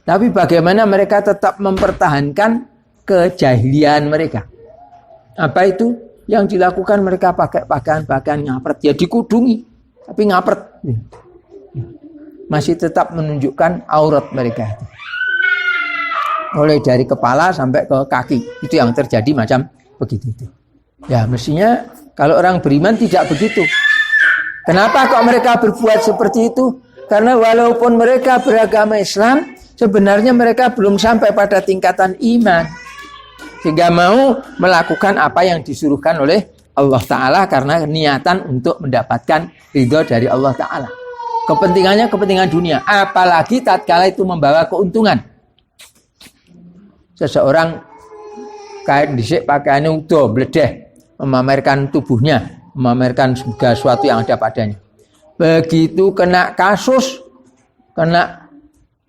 Tapi bagaimana mereka tetap mempertahankan kejahilian mereka. Apa itu? Yang dilakukan mereka pakai pakaian-pakaian ngapret. Ya dikudungi, tapi ngapret. Masih tetap menunjukkan aurat mereka. Mulai dari kepala sampai ke kaki. Itu yang terjadi macam begitu itu. Ya mestinya kalau orang beriman tidak begitu. Kenapa kok mereka berbuat seperti itu? Karena walaupun mereka beragama Islam, sebenarnya mereka belum sampai pada tingkatan iman. Sehingga mau melakukan apa yang disuruhkan oleh Allah Ta'ala karena niatan untuk mendapatkan ridho dari Allah Ta'ala. Kepentingannya kepentingan dunia. Apalagi tatkala itu membawa keuntungan. Seseorang kain dhisik pakaiannya udah bledeh, memamerkan tubuhnya, memamerkan segala sesuatu yang ada padanya. Begitu kena kasus, kena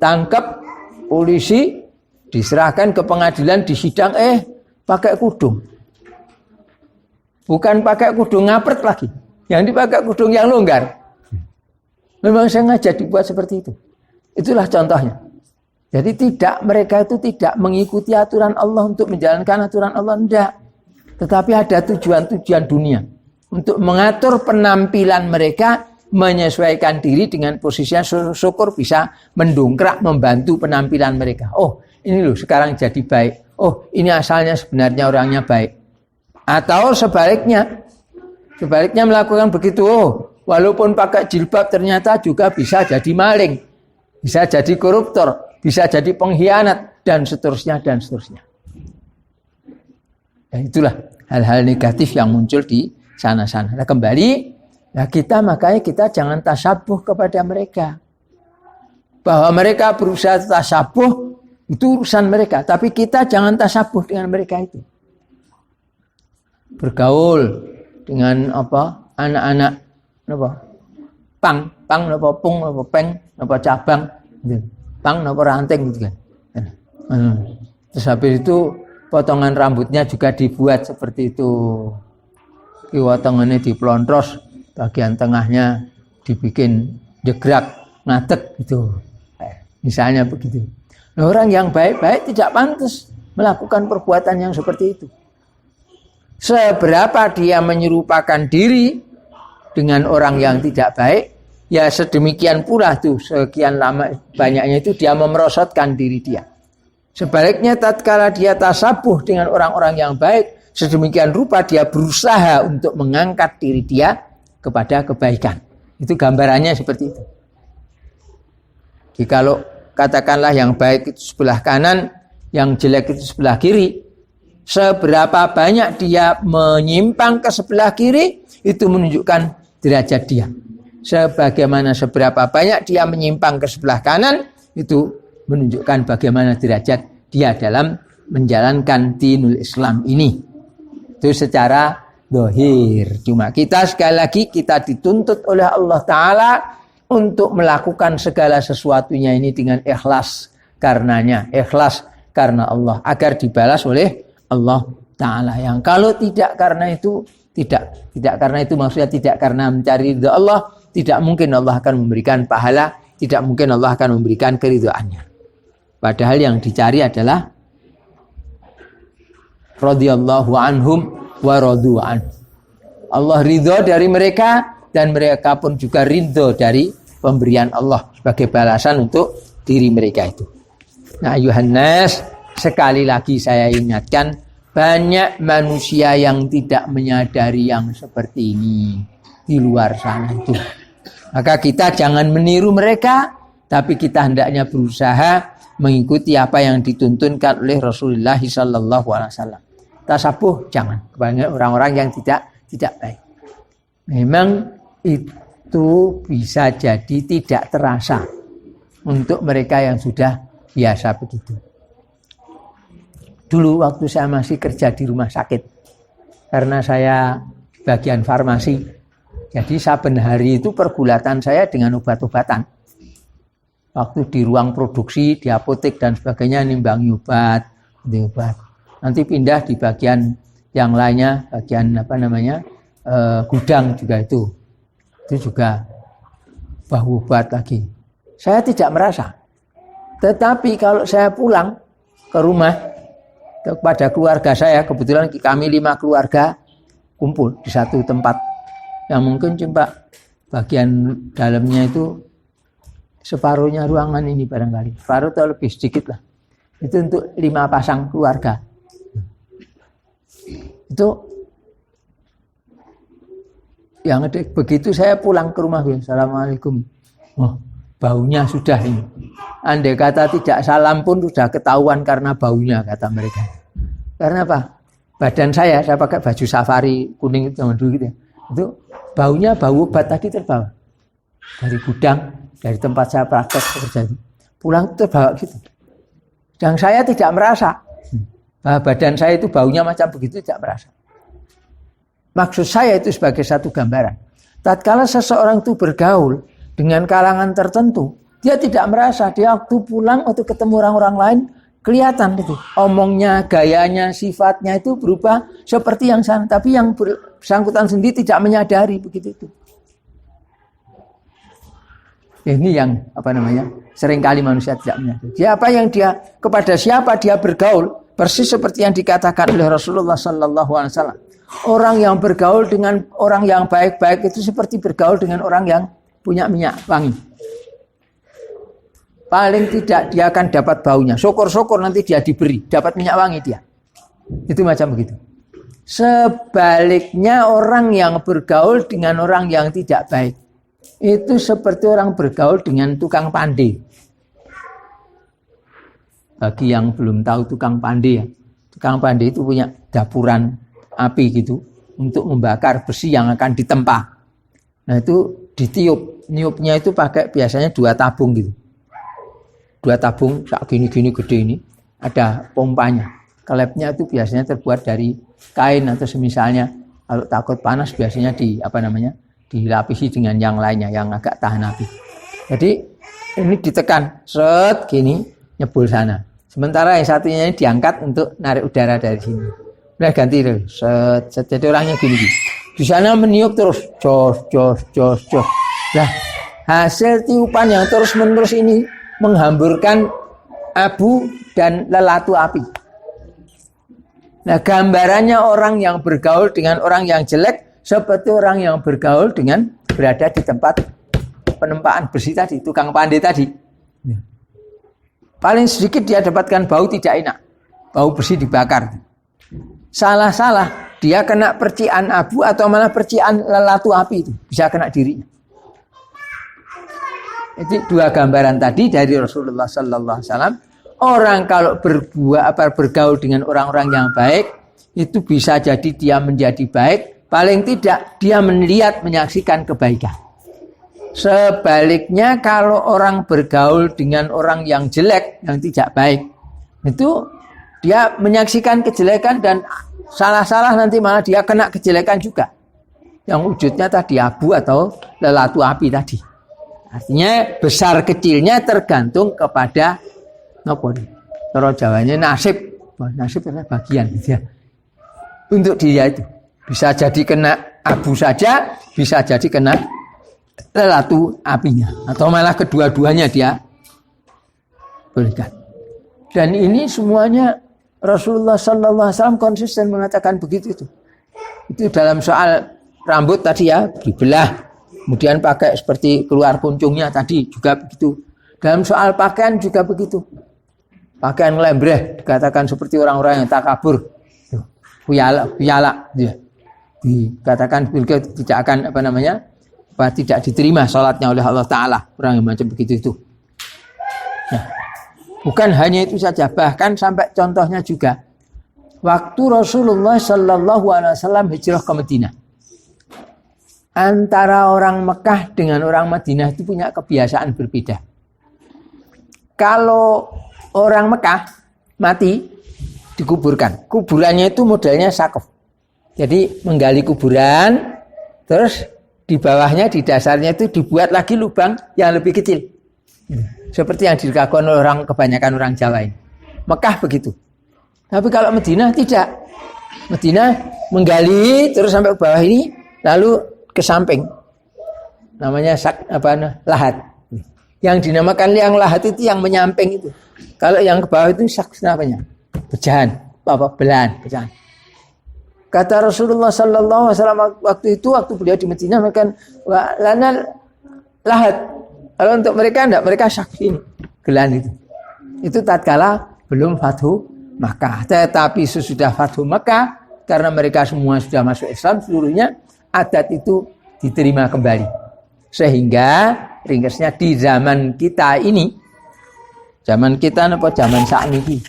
tangkap polisi, diserahkan ke pengadilan, disidang, pakai kudung. Bukan pakai kudung ngapret lagi, yang dipakai kudung yang longgar. Memang sengaja dibuat seperti itu. Itulah contohnya. Jadi mereka itu tidak mengikuti aturan Allah untuk menjalankan aturan Allah, tidak. Tetapi ada tujuan-tujuan dunia untuk mengatur penampilan mereka, menyesuaikan diri dengan posisinya, syukur bisa mendongkrak, membantu penampilan mereka. Oh, ini loh sekarang jadi baik. Oh, ini asalnya sebenarnya orangnya baik. Atau sebaliknya melakukan begitu. Oh, walaupun pakai jilbab ternyata juga bisa jadi maling, bisa jadi koruptor, bisa jadi pengkhianat, dan seterusnya, dan seterusnya. Ya, itulah hal-hal negatif yang muncul di sana-sana. Nah, kembali, makanya kita jangan tasabuh kepada mereka. Bahwa mereka berusaha tasabuh, itu urusan mereka. Tapi kita jangan tasabuh dengan mereka itu. Bergaul dengan anak-anak pang, pung, peng, cabang, pang, ranting gitu kan. Terus habis itu potongan rambutnya juga dibuat seperti itu. Potongannya diplontros, bagian tengahnya dibikin jegrak, ngadeg gitu. Misalnya begitu. Nah, orang yang baik-baik tidak pantas melakukan perbuatan yang seperti itu. Seberapa dia menyerupakan diri dengan orang yang tidak baik, ya sedemikian pula tuh sekian lama banyaknya itu dia memerosotkan diri dia. Sebaliknya tatkala dia tasabuh dengan orang-orang yang baik, sedemikian rupa dia berusaha untuk mengangkat diri dia kepada kebaikan. Itu gambarannya seperti itu. Jadi kalau katakanlah yang baik itu sebelah kanan, yang jelek itu sebelah kiri, seberapa banyak dia menyimpang ke sebelah kiri, itu menunjukkan derajat dia. Sebagaimana seberapa banyak dia menyimpang ke sebelah kanan, itu menunjukkan bagaimana derajat dia dalam menjalankan dinul Islam ini. Itu secara zahir. Cuma kita sekali lagi kita dituntut oleh Allah Ta'ala untuk melakukan segala sesuatunya ini dengan ikhlas karenanya, ikhlas karena Allah, agar dibalas oleh Allah Ta'ala. Yang kalau tidak karena itu, tidak karena itu maksudnya tidak karena mencari ridha Allah, tidak mungkin Allah akan memberikan pahala, tidak mungkin Allah akan memberikan keridhaannya. Padahal yang dicari adalah radhiyallahu anhum wa radu an. Allah ridha dari mereka dan mereka pun juga ridha dari pemberian Allah sebagai balasan untuk diri mereka itu. Nah, ayuhan nas, sekali lagi saya ingatkan, banyak manusia yang tidak menyadari yang seperti ini di luar sana itu. Maka kita jangan meniru mereka, tapi kita hendaknya berusaha mengikuti apa yang dituntunkan oleh Rasulullah SAW. Tasabuh jangan kepada orang-orang yang tidak baik. Memang itu bisa jadi tidak terasa untuk mereka yang sudah biasa begitu. Dulu waktu saya masih kerja di rumah sakit, karena saya bagian farmasi, jadi saben hari itu pergulatan saya dengan obat-obatan. Waktu di ruang produksi, di apotek dan sebagainya nimbangi obat. Nanti pindah di bagian yang lainnya, bagian gudang juga itu juga bahu obat lagi. Saya tidak merasa. Tetapi kalau saya pulang ke rumah kepada keluarga saya, kebetulan kami 5 keluarga kumpul di satu tempat yang mungkin cuma bagian dalamnya itu separuhnya ruangan ini barangkali, separuh atau lebih sedikit lah. Itu untuk 5 pasang keluarga. Itu yang begitu saya pulang ke rumah, assalamualaikum. Oh, baunya sudah ini. Andai kata tidak salam pun sudah ketahuan karena baunya, kata mereka. Karena apa? Badan saya pakai baju safari kuning itu zaman dulu gitu ya. Itu baunya bau obat tadi terbawa dari gudang, dari tempat saya praktek bekerja itu. Pulang terbawa gitu. Dan saya tidak merasa. Badan saya itu baunya macam begitu, tidak merasa. Maksud saya itu sebagai satu gambaran. Tatkala seseorang itu bergaul dengan kalangan tertentu, dia tidak merasa. Dia waktu pulang atau ketemu orang-orang lain, kelihatan itu. Omongnya, gayanya, sifatnya itu berubah seperti yang sana. Tapi yang bersangkutan sendiri tidak menyadari begitu itu. Ini yang seringkali manusia tidak menyadari. Kepada siapa dia bergaul, persis seperti yang dikatakan oleh Rasulullah Sallallahu Alaihi Wasallam. Orang yang bergaul dengan orang yang baik-baik itu seperti bergaul dengan orang yang punya minyak wangi. Paling tidak dia akan dapat baunya. Syukur-syukur nanti dia diberi, dapat minyak wangi dia. Itu macam begitu. Sebaliknya orang yang bergaul dengan orang yang tidak baik, itu seperti orang bergaul dengan tukang pandai. Bagi yang belum tahu tukang pandai ya, tukang pandai itu punya dapuran api gitu untuk membakar besi yang akan ditempa. Nah itu ditiup, niupnya itu pakai biasanya 2 tabung gitu. 2 tabung sak gini-gini gede ini, ada pompanya. Kelepnya itu biasanya terbuat dari kain atau semisalnya. Kalau takut panas biasanya dilapisi dengan yang lainnya yang agak tahan api. Jadi ini ditekan, set gini, nyebul sana. Sementara yang satunya ini diangkat untuk narik udara dari sini. Nah ganti deh, set jadi orangnya gini. Di sana meniup terus, jos. Nah hasil tiupan yang terus-menerus ini menghamburkan abu dan lelatu api. Nah gambarannya orang yang bergaul dengan orang yang jelek seperti orang yang bergaul dengan berada di tempat penempaan besi tadi, tukang pandai tadi. Paling sedikit dia dapatkan bau tidak enak, bau besi dibakar. Salah-salah dia kena percikan abu atau malah percikan lelatu api itu bisa kena dirinya. Jadi 2 gambaran tadi dari Rasulullah Sallallahu Alaihi Wasallam. Orang kalau bergaul dengan orang-orang yang baik itu bisa jadi dia menjadi baik. Paling tidak dia melihat, menyaksikan kebaikan. Sebaliknya kalau orang bergaul dengan orang yang jelek, yang tidak baik, itu dia menyaksikan kejelekan dan salah-salah nanti malah dia kena kejelekan juga. Yang wujudnya tadi abu atau lelatu api tadi. Artinya besar kecilnya tergantung kepada kalau Jawanya nasib. Nasib adalah bagian ya. Untuk dia itu bisa jadi kena abu saja, bisa jadi kena lelatu apinya, atau malah kedua-duanya dia berikan. Dan ini semuanya Rasulullah Sallallahu Alaihi Wasallam konsisten mengatakan begitu itu. Itu dalam soal rambut tadi ya dibelah, kemudian pakai seperti keluar kuncungnya tadi juga begitu. Dalam soal pakaian juga begitu. Pakaian lembreh dikatakan seperti orang-orang yang takabur, puyala dia. Dikatakan tidak akan tidak diterima salatnya oleh Allah Ta'ala. Orang yang macam begitu itu. Nah, bukan hanya itu saja, bahkan sampai contohnya juga waktu Rasulullah Sallallahu Alaihi Wasallam hijrah ke Madinah, antara orang Mekah dengan orang Madinah itu punya kebiasaan berbeda. Kalau orang Mekah mati dikuburkan. Kuburannya itu modelnya sakaf. Jadi menggali kuburan, terus di bawahnya, di dasarnya itu dibuat lagi lubang yang lebih kecil. Seperti yang dilakukan oleh kebanyakan orang Jawa ini. Mekah begitu. Tapi kalau Madinah tidak. Madinah menggali terus sampai ke bawah ini, lalu ke samping. Namanya lahat. Yang dinamakan liang lahat itu yang menyamping itu. Kalau yang ke bawah itu namanya pecahan, belahan, pecahan. Kata Rasulullah sallallahu alaihi wasallam waktu beliau di Madinah makan lana lahat. Kalau untuk mereka enggak, mereka saksi ini, gelan itu. Itu tatkala belum Fathu Makkah. Tetapi sesudah Fathu Makkah, karena mereka semua sudah masuk Islam seluruhnya, adat itu diterima kembali. Sehingga ringkasnya di zaman kita ini, zaman kita apa zaman sakniki?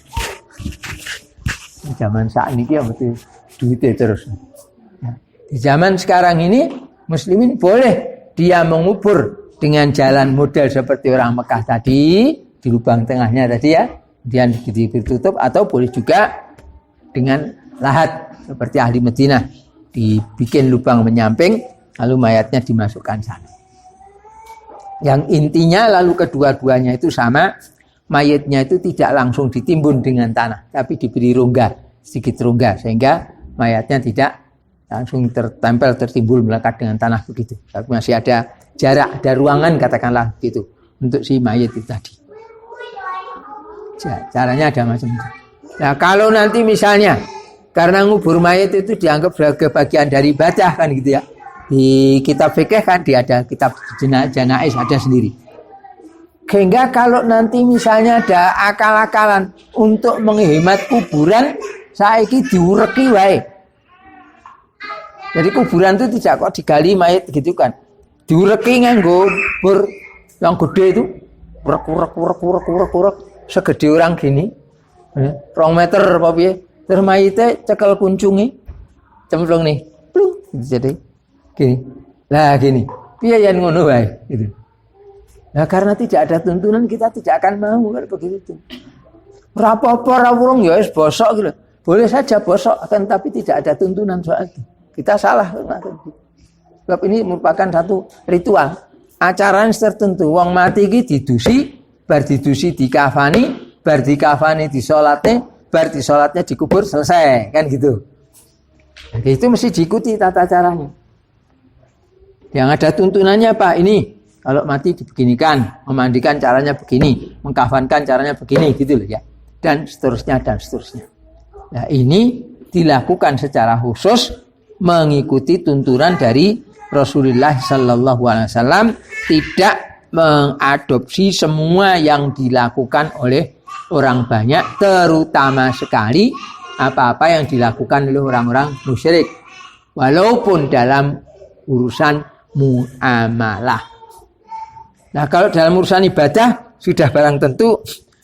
Zaman sakniki apa betul? Duitnya terus. Di zaman sekarang ini muslimin boleh dia mengubur dengan jalan model seperti orang Mekah tadi, di lubang tengahnya tadi ya, kemudian ditutup, atau boleh juga dengan lahat seperti ahli Madinah, dibikin lubang menyamping lalu mayatnya dimasukkan sana. Yang intinya lalu kedua-duanya itu sama, mayatnya itu tidak langsung ditimbun dengan tanah, tapi diberi rongga, sedikit rongga, sehingga mayatnya tidak langsung tertimbul melekat dengan tanah begitu. Tapi masih ada jarak, ada ruangan katakanlah gitu untuk si mayat itu tadi. Caranya ada macam-macam. Nah kalau nanti misalnya karena ngubur mayat itu dianggap sebagai bagian dari ibadah kan gitu ya. Di kitab fikih kan ada kitab janaiz ada sendiri. Sehingga kalau nanti misalnya ada akal-akalan untuk menghemat kuburan, saiki diureki wae. Jadi kuburan itu tidak kok digali mayat gitu kan. Diureki nganggo bor yang gede itu. Kurek segede orang gini. 2 meter apa piye. Terus mayite cekel kuncungi. Cemplung nih. Plung jadi gini. Lah gini. Piye yen ngono wae gitu. Nah karena tidak ada tuntunan kita tidak akan mau kalau begitu. Ora apa-apa ora urung ya wis bosok gitu. Boleh saja bosok akan tapi tidak ada tuntunan soal itu. Kita salah. Sebab ini merupakan satu ritual. Acara tertentu. Wong mati iki didusi, bar didusi dikafani, bar dikafani disolate, bar disolatnya dikubur selesai. Kan gitu. Nah, itu mesti diikuti tata caranya. Yang ada tuntunannya Pak ini. Kalau mati dibeginikan, memandikan caranya begini, mengkafankan caranya begini gitu loh ya. Dan seterusnya dan seterusnya. Nah, ini dilakukan secara khusus mengikuti tuntunan dari Rasulullah sallallahu alaihi wasallam, tidak mengadopsi semua yang dilakukan oleh orang banyak, terutama sekali apa-apa yang dilakukan oleh orang-orang musyrik. Walaupun dalam urusan muamalah. Nah, kalau dalam urusan ibadah sudah barang tentu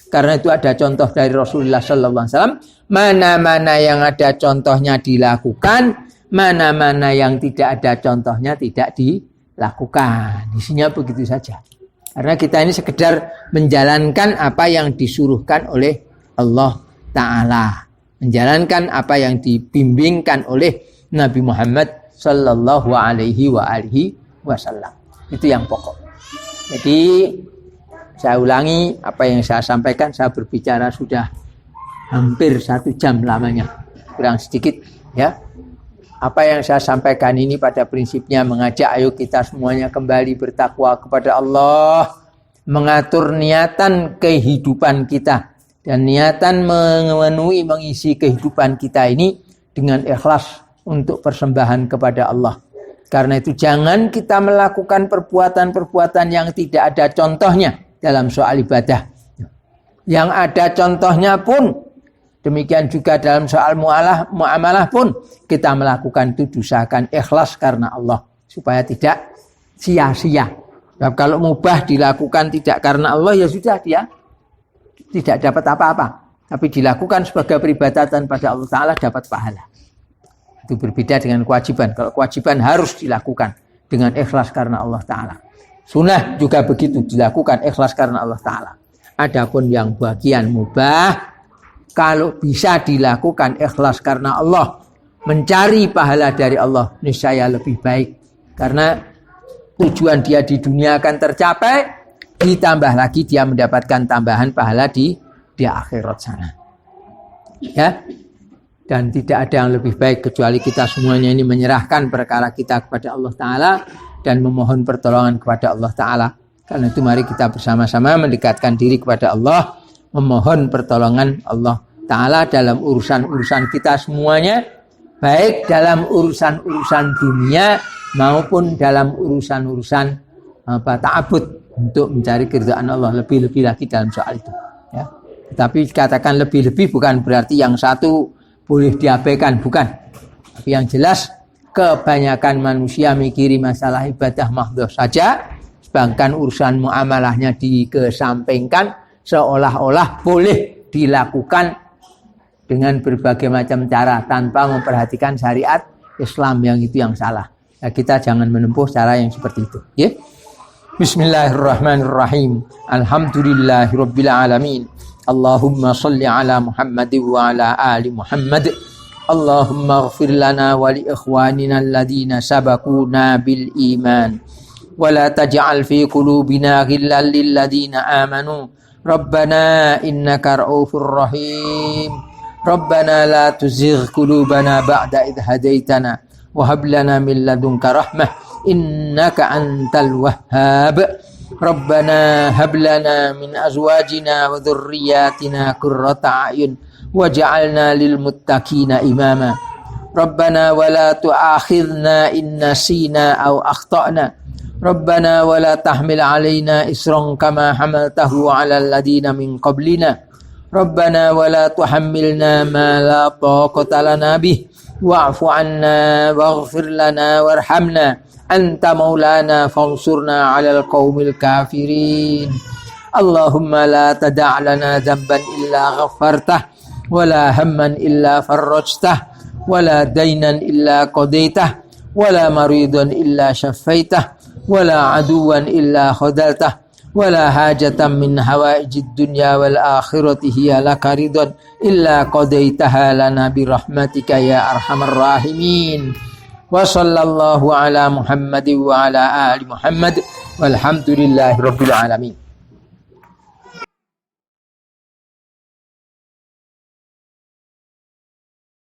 karena itu ada contoh dari Rasulullah sallallahu alaihi wasallam, mana-mana yang ada contohnya dilakukan, mana-mana yang tidak ada contohnya tidak dilakukan. Isinya begitu saja. Karena kita ini sekedar menjalankan apa yang disuruhkan oleh Allah Ta'ala. Menjalankan apa yang dibimbingkan oleh Nabi Muhammad sallallahu alaihi wasallam. Itu yang pokok. Jadi saya ulangi apa yang saya sampaikan. Saya berbicara sudah hampir 1 jam lamanya, kurang sedikit ya. Apa yang saya sampaikan ini pada prinsipnya mengajak ayo kita semuanya kembali bertakwa kepada Allah, mengatur niatan kehidupan kita dan niatan memenuhi mengisi kehidupan kita ini dengan ikhlas untuk persembahan kepada Allah. Karena itu jangan kita melakukan perbuatan-perbuatan yang tidak ada contohnya dalam soal ibadah. Yang ada contohnya pun, demikian juga dalam soal muamalah pun, kita melakukan itu diusahakan ikhlas karena Allah. Supaya tidak sia-sia. Sebab kalau mubah dilakukan tidak karena Allah, ya sudah dia tidak dapat apa-apa. Tapi dilakukan sebagai peribadatan pada Allah Ta'ala dapat pahala. Itu berbeda dengan kewajiban. Kalau kewajiban harus dilakukan dengan ikhlas karena Allah Ta'ala. Sunnah juga begitu, dilakukan ikhlas karena Allah Ta'ala. Adapun yang bagian mubah, kalau bisa dilakukan ikhlas karena Allah, mencari pahala dari Allah, niscaya lebih baik. Karena tujuan dia di dunia akan tercapai, ditambah lagi dia mendapatkan tambahan pahala di akhirat sana. Ya. Dan tidak ada yang lebih baik kecuali kita semuanya ini menyerahkan perkara kita kepada Allah Ta'ala dan memohon pertolongan kepada Allah Ta'ala. Karena itu mari kita bersama-sama mendekatkan diri kepada Allah, memohon pertolongan Allah Ta'ala dalam urusan-urusan kita semuanya, baik dalam urusan-urusan dunia maupun dalam urusan-urusan ta'abud untuk mencari keridhaan Allah, lebih-lebih lagi dalam soal itu. Ya. Tetapi katakan lebih-lebih bukan berarti yang satu boleh diabaikan, bukan. Tapi yang jelas kebanyakan manusia mikiri masalah ibadah mahdoh saja, sedangkan urusan muamalahnya dikesampingkan, seolah-olah boleh dilakukan dengan berbagai macam cara tanpa memperhatikan syariat Islam, yang itu yang salah. Nah, kita jangan menempuh cara yang seperti itu. Ya? Bismillahirrahmanirrahim. Alhamdulillahirabbil alamin. Allahumma salli ala Muhammad wa ala ali Muhammad. Allahumma ighfir lana wa li ikhwanina alladhina sabaquna bil iman. Wa la taj'al fi qulubina ghillan lil ladzina amanu. Rabbana innaka ra'ufur rahim. Rabbana la tuzigh qulubana ba'da idh hadaitana wa hab lana min ladunka rahmah innaka antal wahhab. Rabbana hab lana min azwajina wa dhurriyyatina qurrata a'yun waj'alna lil muttaqina imama. Rabbana wa la tu'akhidhna in nasina aw akhtana. Rabbana wa la tahmil 'alaina isran kama hamaltahu 'alal ladina min qablina. Rabbana wa la tuhammilna ma la taqata lana bih wa'fu 'anna waghfir lana warhamna anta maulana fansurna 'alal qaumil kafirin. Allahumma la tada' lana dhanban illa ghafartah wa la hamman illa farrajtah wa la daynan illa qadaitah wa la maridan illa shaffaitah wa la aduwan illa khadaltah wa la hajatan min hawaijid dunya wal akhirati hiya laka ridwan illa qadaitaha lana bi rahmatika ya arhamar rahimin. Wa sallallahu ala Muhammad wa ala ali Muhammad walhamdulillahi rabbil alamin.